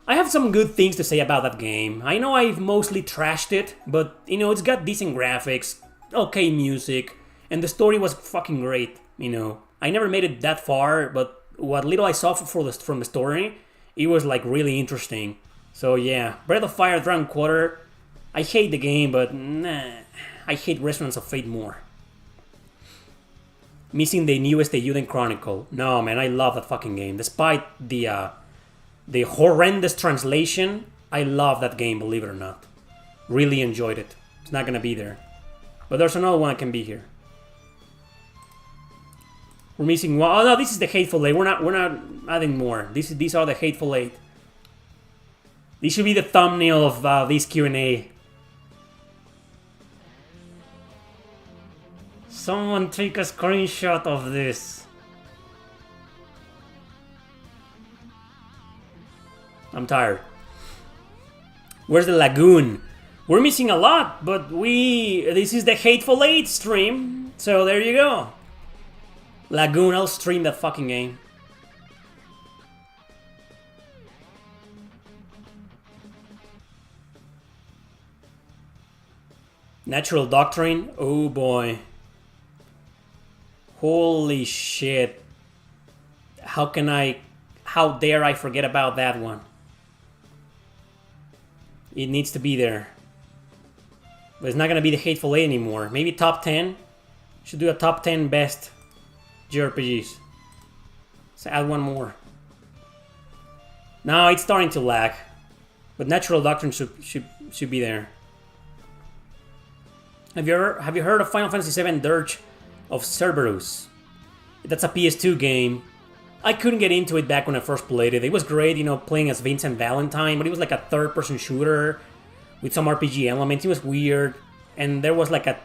S1: I have some good things to say about that game. I know I've mostly trashed it, but you know, it's got decent graphics, okay music, and the story was fucking great, you know. I never made it that far, but what little I saw from the story, it was like really interesting. So yeah, Breath of Fire Dragon Quarter. I hate the game, but nah, I hate Resonance of Fate more. Missing the newest Eiyuden Chronicle. No, man, I love that fucking game. Despite the horrendous translation, I love that game, believe it or not. Really enjoyed it. It's not gonna be there. But there's another one that can be here. We're missing one. Oh no, this is the Hateful Eight. We're not adding more. These are the Hateful Eight. This should be the thumbnail of this Q&A. Someone take a screenshot of this. I'm tired. Where's the Lagoon? We're missing a lot, but this is the Hateful Eight stream, so there you go. Lagoon, I'll stream that fucking game. Natural Doctrine, oh boy. Holy shit. How dare I forget about that one? It needs to be there. But it's not gonna be the Hateful Eight anymore. Maybe top 10? Should do a top 10 best JRPGs. Let's add one more. No, it's starting to lag. But Natural Doctrine should be there. Have you heard of Final Fantasy VII Dirge of Cerberus? That's a PS2 game. I couldn't get into it back when I first played it. It was great, you know, playing as Vincent Valentine, but it was like a third-person shooter with some RPG elements. It was weird, and there was like a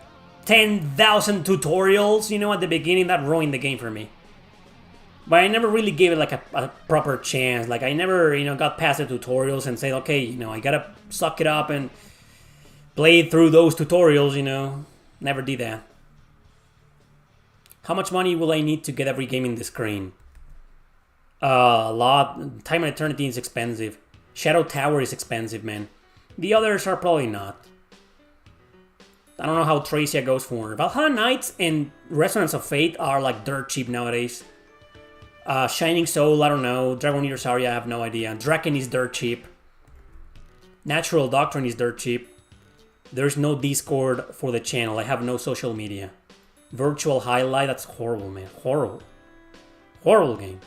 S1: 10,000 tutorials, you know, at the beginning. That ruined the game for me. But I never really gave it like a proper chance. Like I never, you know, got past the tutorials and said, okay, you know, I gotta suck it up and play through those tutorials, you know. Never did that. How much money will I need to get every game in the screen? A lot. Time and Eternity is expensive. Shadow Tower is expensive, man. The others are probably not. I don't know how Tracia goes for. Valhalla Knights and Resonance of Fate are like dirt cheap nowadays. Shining Soul, I don't know. Dragon Eater Saria, I have no idea. Draken is dirt cheap. Natural Doctrine is dirt cheap. There's no Discord for the channel. I have no social media. Virtual Highlight, that's horrible, man. Horrible. Horrible game.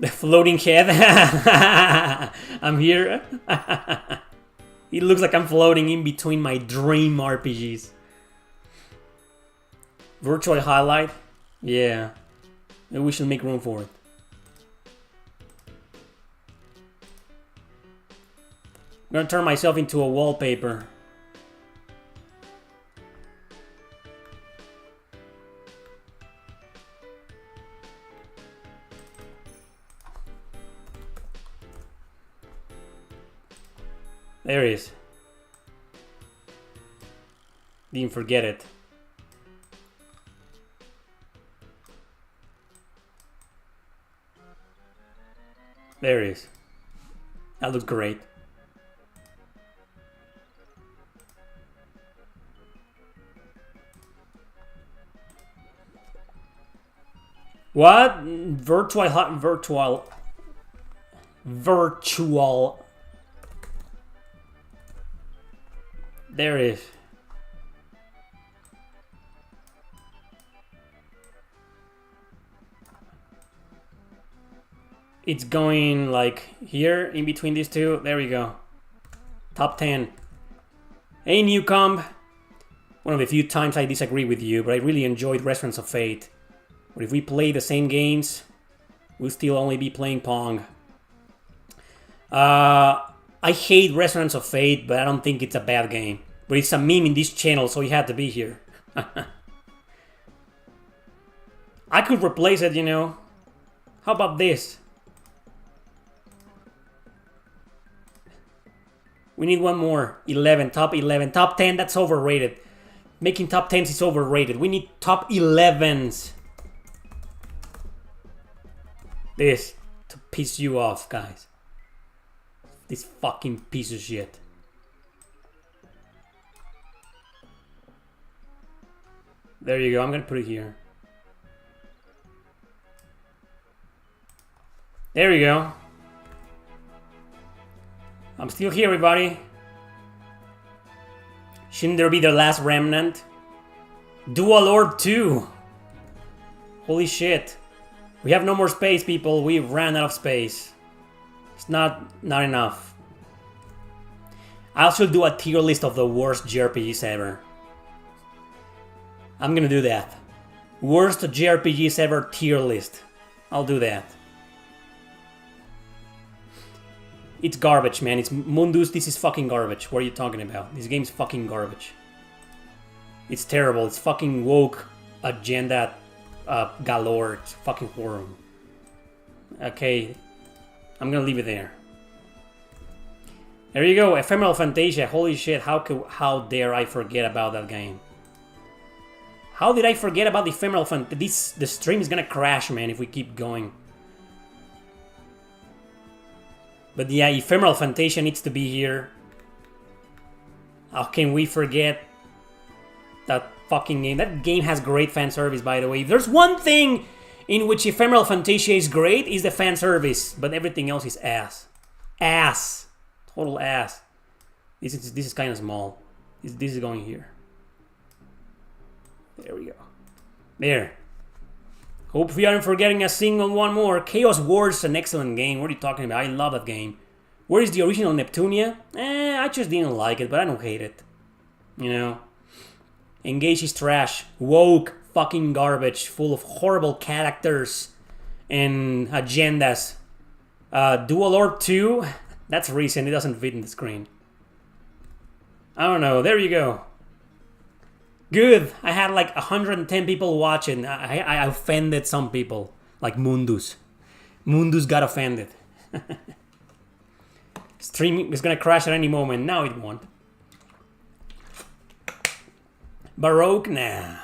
S1: The floating head. I'm here. It looks like I'm floating in between my dream RPGs. Virtual Highlight? Yeah. Maybe we should make room for it. I'm gonna turn myself into a wallpaper. There he is. Didn't forget it. There he is. That looks great. What? Virtual. There it is. It's going like here in between these two. There we go. Top 10. Hey, Newcomb. One of the few times I disagree with you, but I really enjoyed Resonance of Fate. But if we play the same games, we'll still only be playing Pong. I hate Resonance of Fate, but I don't think it's a bad game. But it's a meme in this channel, so he had to be here. I could replace it, you know. How about this? We need one more. 11, top 11. Top 10, that's overrated. Making top 10s is overrated. We need top 11s. This, to piss you off, guys. This fucking piece of shit. There you go, I'm gonna put it here. There we go. I'm still here, everybody. Shouldn't there be the last remnant? Dual Orb 2. Holy shit. We have no more space, people. We ran out of space. It's not enough. I'll also do a tier list of the worst JRPGs ever. I'm gonna do that. Worst JRPGs ever tier list. I'll do that. It's garbage, man. It's Mundus. This is fucking garbage. What are you talking about? This game's fucking garbage. It's terrible. It's fucking woke agenda galore. It's fucking horrible. Okay, I'm gonna leave it there. There you go, Ephemeral Fantasia. Holy shit, how dare I forget about that game? How did I forget about the Ephemeral Fantasia? The stream is gonna crash, man, if we keep going. But yeah, Ephemeral Fantasia needs to be here. How can we forget that fucking game? That game has great fan service, by the way. If there's one thing in which Ephemeral Fantasia is great, is the fan service. But everything else is ass. Ass. Total ass. This is kind of small. This is going here. There we go. There. Hope we aren't forgetting a single one more. Chaos Wars is an excellent game. What are you talking about? I love that game. Where is the original Neptunia? I just didn't like it, but I don't hate it. You know? Engage is trash. Woke fucking garbage. Full of horrible characters and agendas. Dual Orb 2? That's recent. It doesn't fit in the screen. I don't know. There you go. Good. I had like 110 people watching. I offended some people. Like Mundus. Mundus got offended. Streaming is gonna crash at any moment. Now it won't. Baroque? Nah.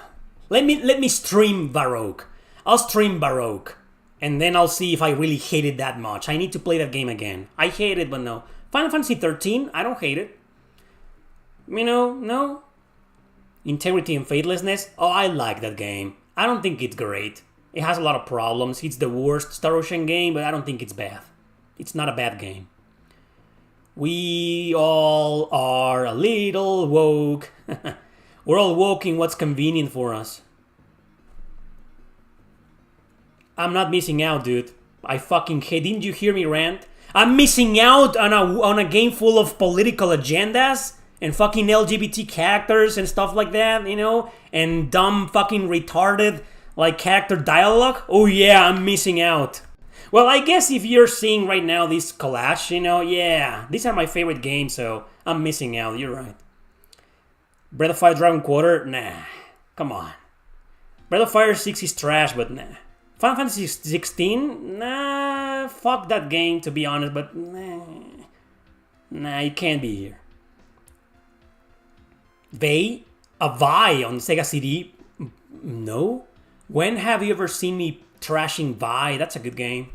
S1: Let me stream Baroque. I'll stream Baroque. And then I'll see if I really hate it that much. I need to play that game again. I hate it, but no. Final Fantasy 13, I don't hate it. You know, no. Integrity and Faithlessness, oh, I like that game. I don't think it's great. It has a lot of problems. It's the worst Star Ocean game, but I don't think it's bad. It's not a bad game. We all are a little woke. We're all woke in what's convenient for us. I'm not missing out, dude. I fucking hate. Didn't you hear me rant? I'm missing out on a game full of political agendas and fucking LGBT characters and stuff like that, you know? And dumb fucking retarded like character dialogue. Oh yeah, I'm missing out. Well, I guess if you're seeing right now this collage, you know, yeah, these are my favorite games, so I'm missing out. You're right. Breath of Fire Dragon Quarter? Nah. Come on. Breath of Fire 6 is trash, but nah. Final Fantasy 16? Nah, fuck that game, to be honest, but nah, it can't be here. Vi on Sega CD? No? When have you ever seen me trashing Vi? That's a good game.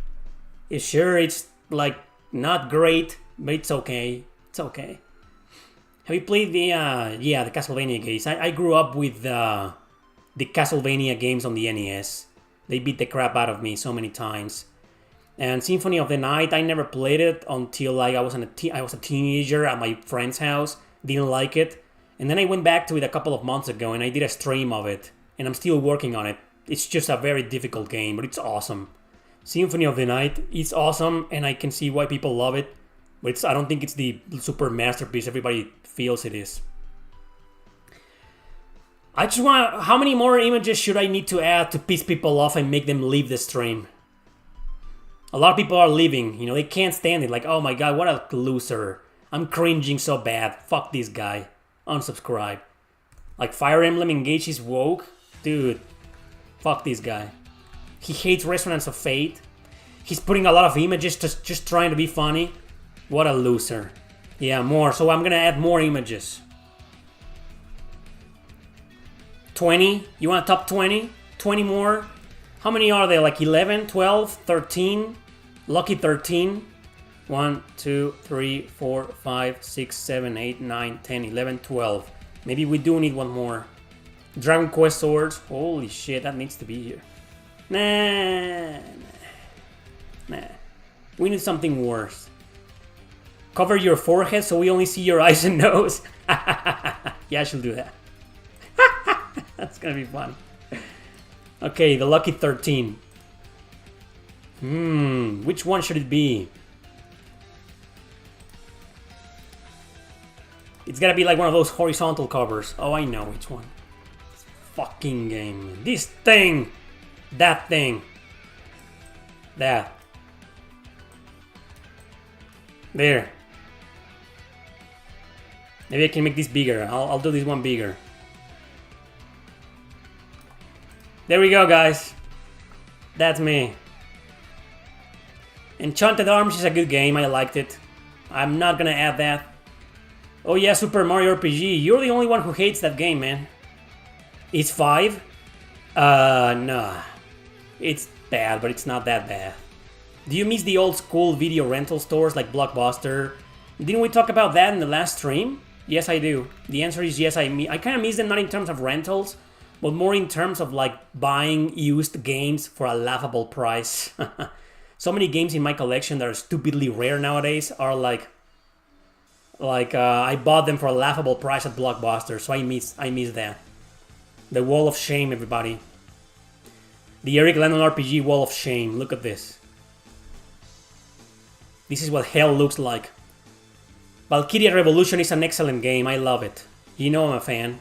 S1: Sure, it's like not great, but it's okay. It's okay. Have you played the Castlevania games? I grew up with the Castlevania games on the NES. They beat the crap out of me so many times. And Symphony of the Night, I never played it until like I was a teenager at my friend's house. Didn't like it. And then I went back to it a couple of months ago and I did a stream of it. And I'm still working on it. It's just a very difficult game, but it's awesome. Symphony of the Night is awesome and I can see why people love it. But I don't think it's the super masterpiece everybody feels it is. I just want... How many more images should I need to add to piss people off and make them leave the stream? A lot of people are leaving. You know, they can't stand it. Like, oh my god, what a loser. I'm cringing so bad. Fuck this guy. Unsubscribe. Like, Fire Emblem Engage is woke? Dude. Fuck this guy. He hates Resonance of Fate. He's putting a lot of images just trying to be funny. What a loser. Yeah, more. So I'm gonna add more images. 20? You want a top 20? 20 more? How many are there? Like 11, 12, 13? Lucky 13. 1, 2, 3, 4, 5, 6, 7, 8, 9, 10, 11, 12. Maybe we do need one more. Dragon Quest Swords. Holy shit, that needs to be here. Nah. We need something worse. Cover your forehead so we only see your eyes and nose. Yeah, I should do that. That's gonna be fun. Okay, the Lucky 13. Which one should it be? It's gotta be like one of those horizontal covers. Oh, I know which one. This fucking game. This thing! That thing. That. There. Maybe I can make this bigger. I'll do this one bigger. There we go, guys. That's me. Enchanted Arms is a good game, I liked it. I'm not gonna add that. Oh yeah, Super Mario RPG, you're the only one who hates that game, man. It's 5? Nah. It's bad, but it's not that bad. Do you miss the old school video rental stores like Blockbuster? Didn't we talk about that in the last stream? Yes, I do. The answer is yes, I kind of miss them, not in terms of rentals, but more in terms of like buying used games for a laughable price. So many games in my collection that are stupidly rare nowadays are like I bought them for a laughable price at Blockbuster, so I miss that. The Wall of Shame, everybody. The Erick Landon RPG Wall of Shame. Look at this. This is what hell looks like. Valkyria Revolution is an excellent game. I love it. You know I'm a fan.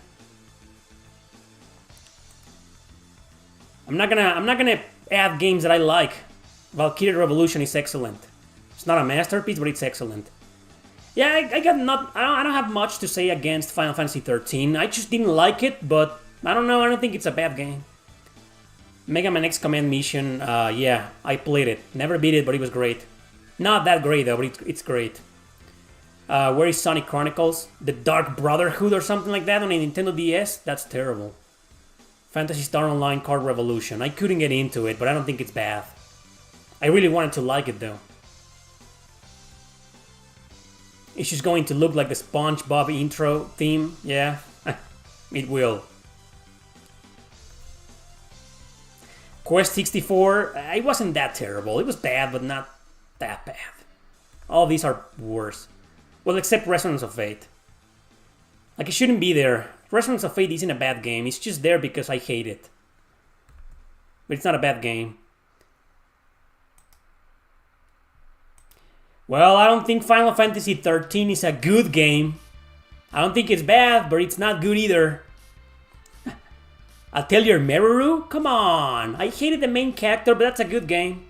S1: I'm not gonna add games that I like. Valkyria Revolution is excellent. It's not a masterpiece, but it's excellent. Yeah, I don't have much to say against Final Fantasy 13. I just didn't like it, but I don't know. I don't think it's a bad game. Mega Man X Command Mission. Yeah, I played it. Never beat it, but it was great. Not that great though, but it's great. Where is Sonic Chronicles? The Dark Brotherhood or something like that on a Nintendo DS? That's terrible. Phantasy Star Online Card Revolution. I couldn't get into it, but I don't think it's bad. I really wanted to like it though. It's just going to look like the SpongeBob intro theme. Yeah, it will. Quest 64, it wasn't that terrible. It was bad, but not that bad. All these are worse. Well, except Resonance of Fate. Like, it shouldn't be there. Resonance of Fate isn't a bad game. It's just there because I hate it. But it's not a bad game. Well, I don't think Final Fantasy 13 is a good game. I don't think it's bad, but it's not good either. Atelier Meru? Come on! I hated the main character, but that's a good game.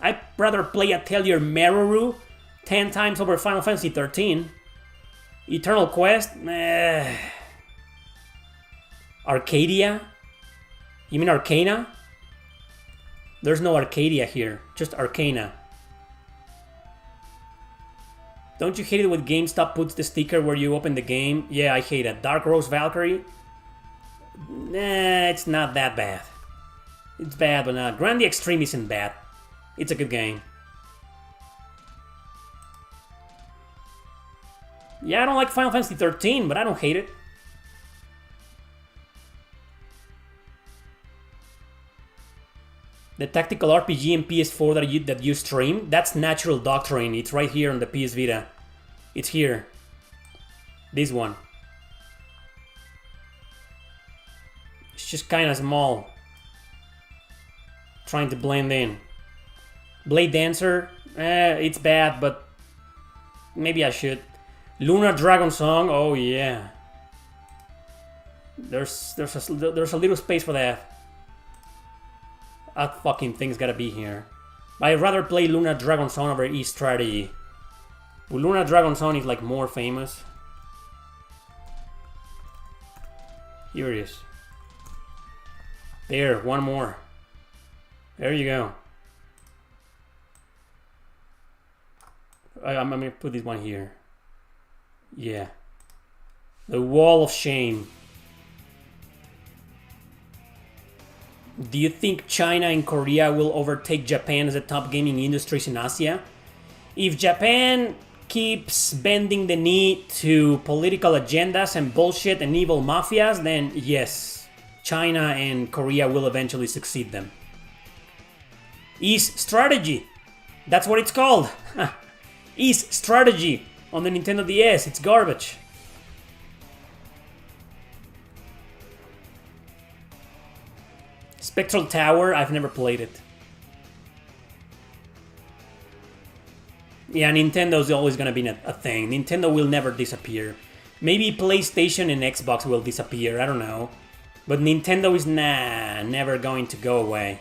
S1: I'd rather play Atelier Meru 10 times over Final Fantasy 13. Eternal Quest? Arcadia? You mean Arcana? There's no Arcadia here, just Arcana. Don't you hate it when GameStop puts the sticker where you open the game? Yeah, I hate it. Dark Rose Valkyrie? Nah, it's not that bad. It's bad, but not. Grand the Extreme isn't bad. It's a good game. Yeah, I don't like Final Fantasy 13, but I don't hate it. The tactical RPG in PS4 that you stream, that's Natural Doctrine. It's right here on the PS Vita. It's here. This one. It's just kind of small. Trying to blend in. Blade Dancer, it's bad, but maybe I should. Lunar Dragon Song, oh yeah. There's a little space for that. That fucking thing's gotta be here. I'd rather play Lunar Dragon Song over East Strategy. Well, Lunar Dragon Song is like more famous. Here it is. There, one more. There you go. I'm gonna put this one here. Yeah. The Wall of Shame. Do you think China and Korea will overtake Japan as the top gaming industries in Asia? If Japan keeps bending the knee to political agendas and bullshit and evil mafias, then yes, China and Korea will eventually succeed them. East Strategy. That's what it's called. East Strategy on the Nintendo DS. It's garbage. Spectral Tower, I've never played it. Yeah, Nintendo's always gonna be a thing. Nintendo will never disappear. Maybe PlayStation and Xbox will disappear, I don't know. But Nintendo is never going to go away.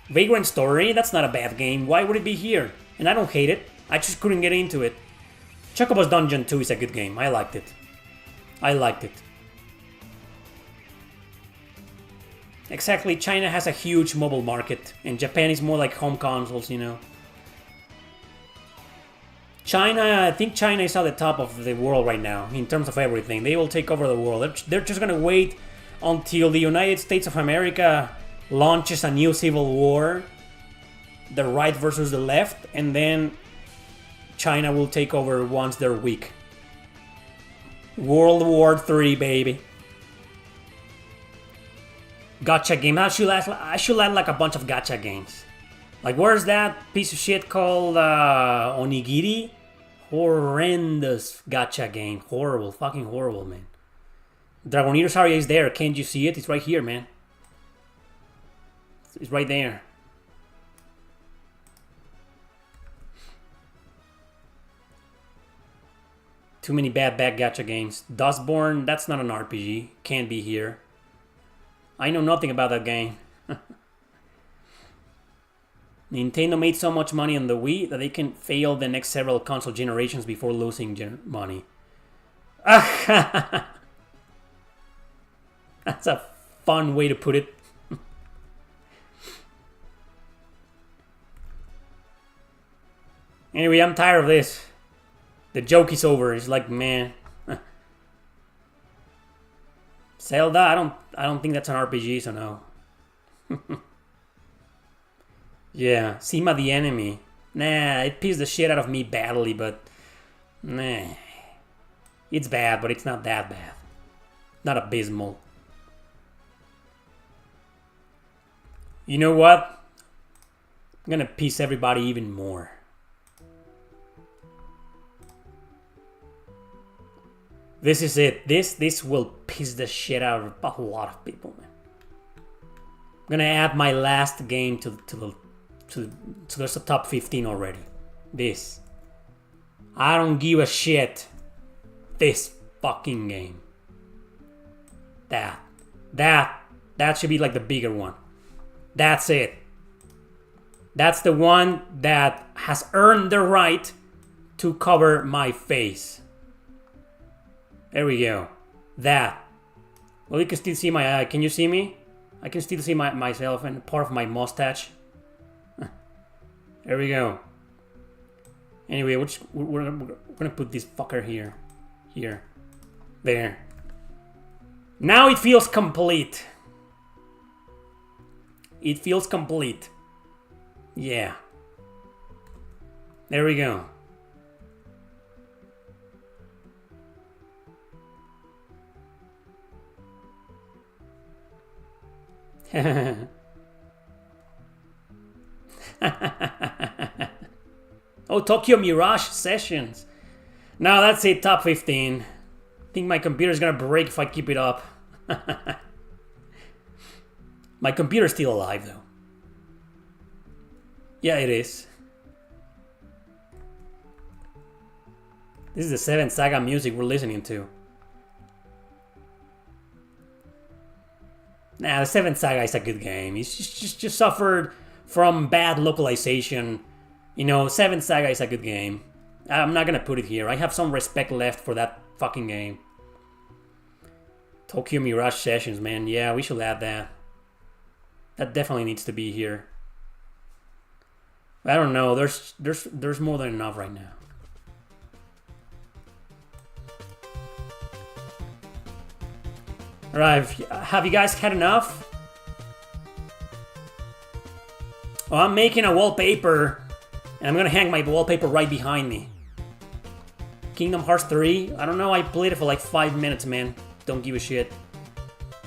S1: Vagrant Story, that's not a bad game. Why would it be here? And I don't hate it. I just couldn't get into it. Chocobo's Dungeon 2 is a good game. I liked it. Exactly, China has a huge mobile market, and Japan is more like home consoles, you know. China, I think China is at the top of the world right now in terms of everything. They will take over the world. They're just gonna wait until the United States of America launches a new civil war, the right versus the left, and then China will take over once they're weak. World War III, baby. Gacha game. I should add like a bunch of gacha games. Like, where's that piece of shit called Onigiri? Horrendous gacha game. Horrible. Fucking horrible, man. Dragonito's Aria is there. Can't you see it? It's right here, man. It's right there. Too many bad gacha games. Dustborn, that's not an RPG. Can't be here. I know nothing about that game. Nintendo made so much money on the Wii that they can fail the next several console generations before losing money. That's a fun way to put it. Anyway, I'm tired of this. The joke is over. It's like, man. Zelda, I don't think that's an RPG, so no. Yeah, Sima the Enemy. Nah, it pissed the shit out of me badly, but nah. It's bad, but it's not that bad. Not abysmal. You know what? I'm gonna piss everybody even more. This is it. This will piss the shit out of a lot of people, man. I'm gonna add my last game to there's a top 15 already. This. I don't give a shit. This fucking game. That should be like the bigger one. That's it. That's the one that has earned the right to cover my face. There we go. That. Well, you can still see my eye. Can you see me? I can still see myself and part of my mustache. There we go. Anyway, we're gonna put this fucker here. Here. There. Now it feels complete. It feels complete. Yeah. There we go. Oh, Tokyo Mirage Sessions. Now that's it, top 15. I think my computer's gonna break if I keep it up. My computer's still alive though. Yeah, it is. This is the 7th Saga music we're listening to. Nah, the 7th Saga is a good game. It's just suffered from bad localization. You know, 7th Saga is a good game. I'm not gonna put it here. I have some respect left for that fucking game. Tokyo Mirage Sessions, man. Yeah, we should add that. That definitely needs to be here. I don't know. There's more than enough right now. Alright, have you guys had enough? Well, I'm making a wallpaper, and I'm gonna hang my wallpaper right behind me. Kingdom Hearts 3? I don't know, I played it for like 5 minutes, man. Don't give a shit.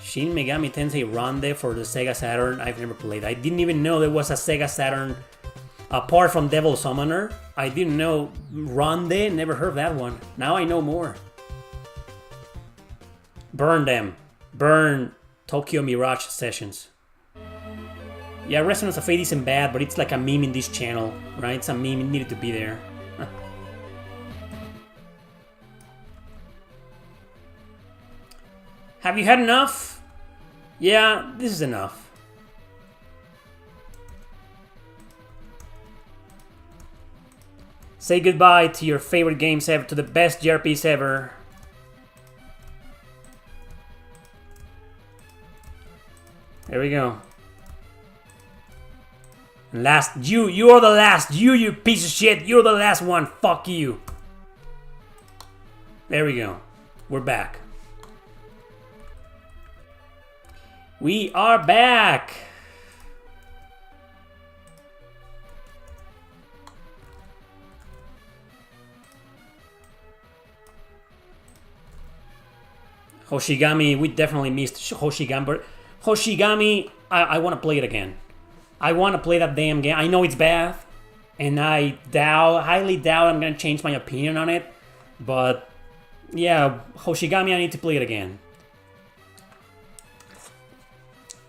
S1: Shin Megami Tensei Ronde for the Sega Saturn. I've never played. I didn't even know there was a Sega Saturn apart from Devil Summoner. I didn't know Ronde, never heard of that one. Now I know more. Burn them. Burn Tokyo Mirage Sessions. Yeah, Resonance of Fate isn't bad, but it's like a meme in this channel, right? It's a meme, it needed to be there. Have you had enough? Yeah, this is enough. Say goodbye to your favorite games ever, to the best JRPGs ever. There we go. Last, you're the last. You piece of shit. You're the last one. Fuck you. There we go. We're back. We are back. Hoshigami, we definitely missed Hoshigami, but Hoshigami, I want to play it again. I want to play that damn game. I know it's bad, and I highly doubt I'm going to change my opinion on it, but yeah, Hoshigami, I need to play it again.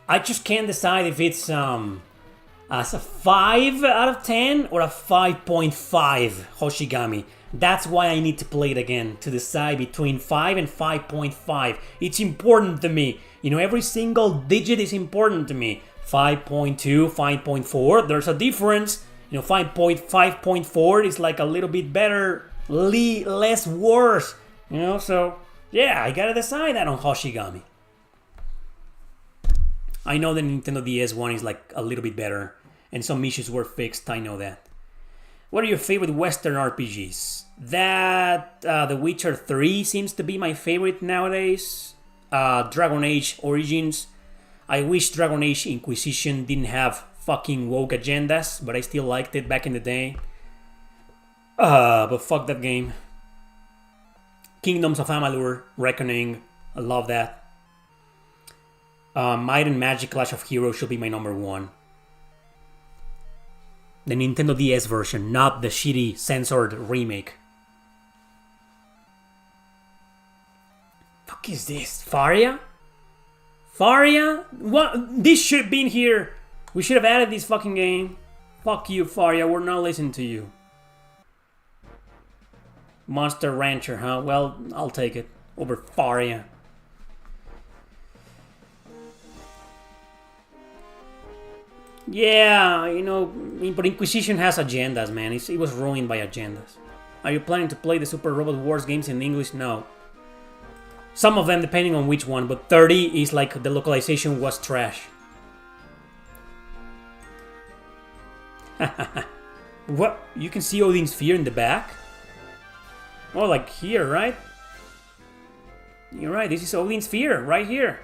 S1: I just can't decide if it's as a 5 out of 10 or a 5.5 Hoshigami. That's why I need to play it again, to decide between 5 and 5.5. It's important to me. You know, every single digit is important to me. 5.2, 5.4, there's a difference. You know, 5.4 is like a little bit better, less worse. You know, so yeah, I gotta decide that on Hoshigami. I know the Nintendo DS one is like a little bit better, and some issues were fixed, I know that. What are your favorite Western RPGs? The Witcher 3 seems to be my favorite nowadays. Dragon Age Origins. I wish Dragon Age Inquisition didn't have fucking woke agendas, but I still liked it back in the day. But fuck that game. Kingdoms of Amalur, Reckoning, I love that. Might and Magic Clash of Heroes should be my number 1. The Nintendo DS version, not the shitty censored remake. Fuck is this? Faria? Faria? What? This should have been here. We should have added this fucking game. Fuck you, Faria. We're not listening to you. Monster Rancher, huh? Well, I'll take it over Faria. Yeah, you know, but Inquisition has agendas, man. It was ruined by agendas. Are you planning to play the Super Robot Wars games in English? No. Some of them, depending on which one, but 30 is like the localization was trash. What? You can see Odin's Sphere in the back? Oh, like here, right? You're right, this is Odin's Sphere, right here.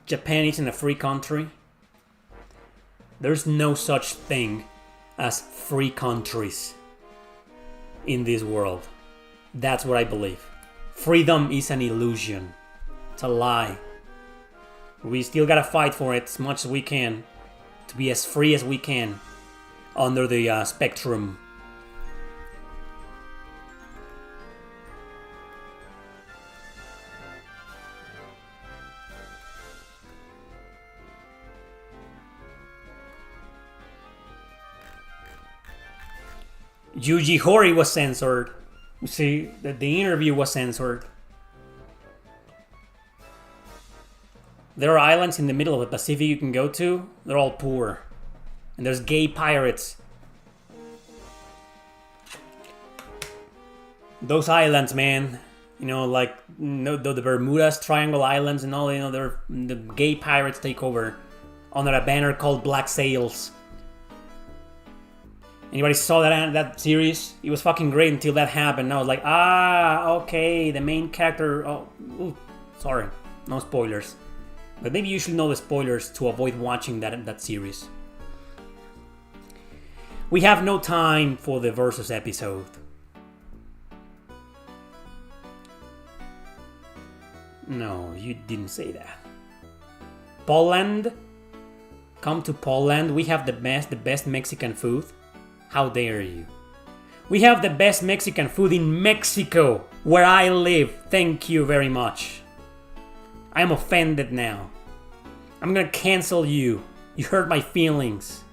S1: Japan isn't a free country. There's no such thing as free countries in this world. That's what I believe. Freedom is an illusion. It's a lie. We still gotta fight for it as much as we can to be as free as we can under the spectrum. Yuji Horii was censored. You see, the interview was censored. There are islands in the middle of the Pacific you can go to. They're all poor. And there's gay pirates. Those islands, man. You know, like the Bermudas Triangle Islands and all, you know, the gay pirates take over under a banner called Black Sails. Anybody saw that series? It was fucking great until that happened. I was like, okay, the main character... Oh, sorry, no spoilers. But maybe you should know the spoilers to avoid watching that series. We have no time for the Versus episode. No, you didn't say that. Poland? Come to Poland. We have the best Mexican food. How dare you? We have the best Mexican food in Mexico, where I live. Thank you very much. I'm offended now. I'm gonna cancel you. You hurt my feelings.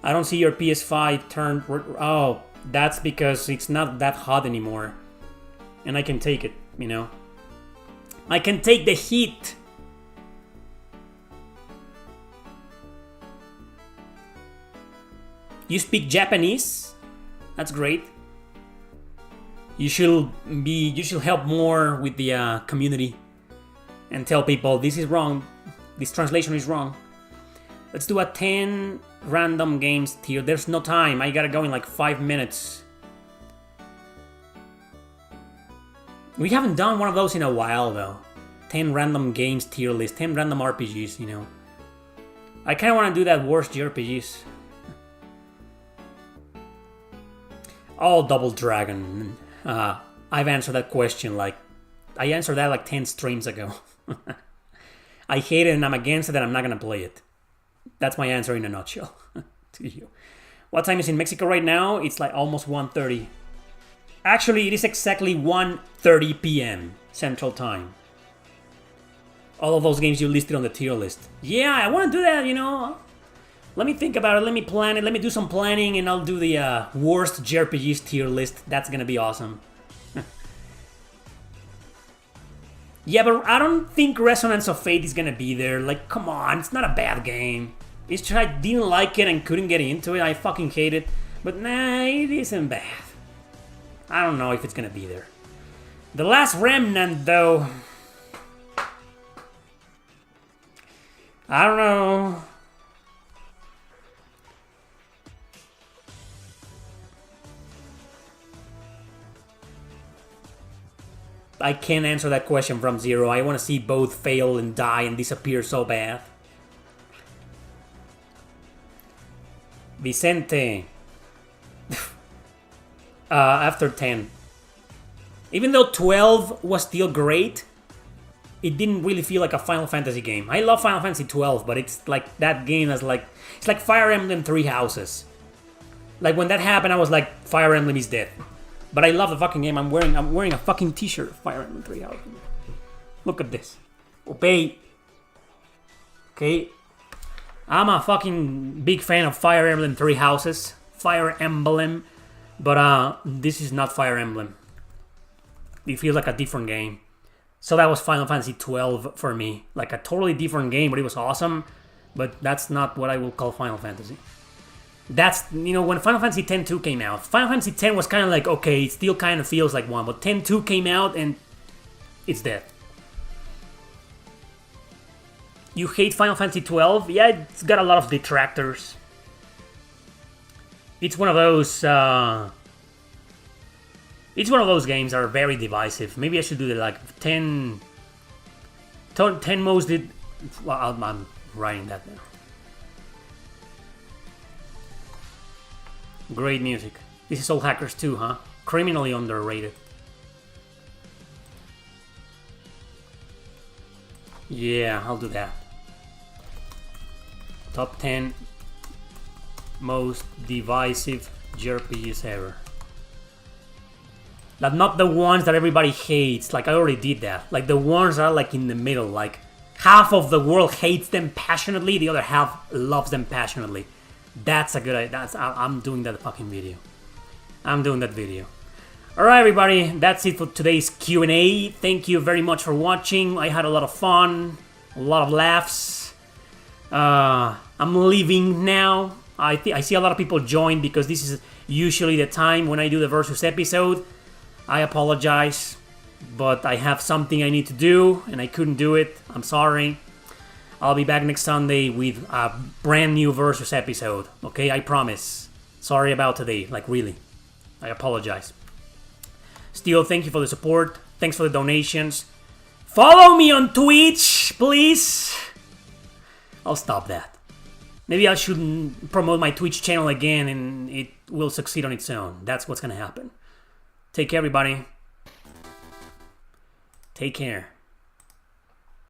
S1: I don't see your PS5 turned... Oh, that's because it's not that hot anymore. And I can take it, you know. I can take the heat. You speak Japanese? That's great. You should help more with the community and tell people this is wrong. This translation is wrong. Let's do a 10 random games tier. There's no time. I gotta go in like 5 minutes. We haven't done one of those in a while though. 10 random games tier list. 10 random RPGs, you know. I kinda wanna do that worst JRPGs. Oh, Double Dragon. I've answered that question like... I answered that like 10 streams ago. I hate it and I'm against it and I'm not gonna play it. That's my answer in a nutshell to you. What time is in Mexico right now? It's like almost 1:30. Actually, it is exactly 1:30 p.m. Central Time. All of those games you listed on the tier list. Yeah, I want to do that, you know. Let me think about it. Let me plan it. Let me do some planning and I'll do the worst JRPGs tier list. That's going to be awesome. Yeah, but I don't think Resonance of Fate is gonna be there. Like, come on, it's not a bad game. It's just I didn't like it and couldn't get into it. I fucking hate it. But nah, it isn't bad. I don't know if it's gonna be there. The Last Remnant, though. I don't know. I can't answer that question from zero. I want to see both fail and die and disappear so bad. Vicente. After 10. Even though 12 was still great, it didn't really feel like a Final Fantasy game. I love Final Fantasy 12, but it's like that game is like... It's like Fire Emblem Three Houses. Like when that happened, I was like, Fire Emblem is dead. But I love the fucking game. I'm wearing a fucking t-shirt of Fire Emblem 3 Houses. Look at this. Obey. Okay. I'm a fucking big fan of Fire Emblem 3 Houses. Fire Emblem. But this is not Fire Emblem. It feels like a different game. So that was Final Fantasy 12 for me. Like a totally different game, but it was awesome. But that's not what I will call Final Fantasy. That's, you know, when Final Fantasy X-2 came out, Final Fantasy X was kind of like, okay, it still kind of feels like one, but X-2 came out and it's dead. You hate Final Fantasy 12? Yeah, it's got a lot of detractors. It's one of those, games that are very divisive. Maybe I should do the, like, 10 most... Well, I'm writing that now. Great music. This is Soul Hackers 2, huh? Criminally underrated. Yeah, I'll do that. Top 10 most divisive JRPGs ever. Like, not the ones that everybody hates. Like, I already did that. Like, the ones that are, like, in the middle. Like, half of the world hates them passionately, the other half loves them passionately. That's a good idea. I'm doing that fucking video. I'm doing that video. Alright, everybody. That's it for today's Q&A. Thank you very much for watching. I had a lot of fun. A lot of laughs. I'm leaving now. I see a lot of people join because this is usually the time when I do the Versus episode. I apologize. But I have something I need to do and I couldn't do it. I'm sorry. I'll be back next Sunday with a brand new Versus episode. Okay, I promise. Sorry about today, like really. I apologize. Still, thank you for the support. Thanks for the donations. Follow me on Twitch, please. I'll stop that. Maybe I shouldn't promote my Twitch channel again and it will succeed on its own. That's what's gonna happen. Take care, everybody. Take care.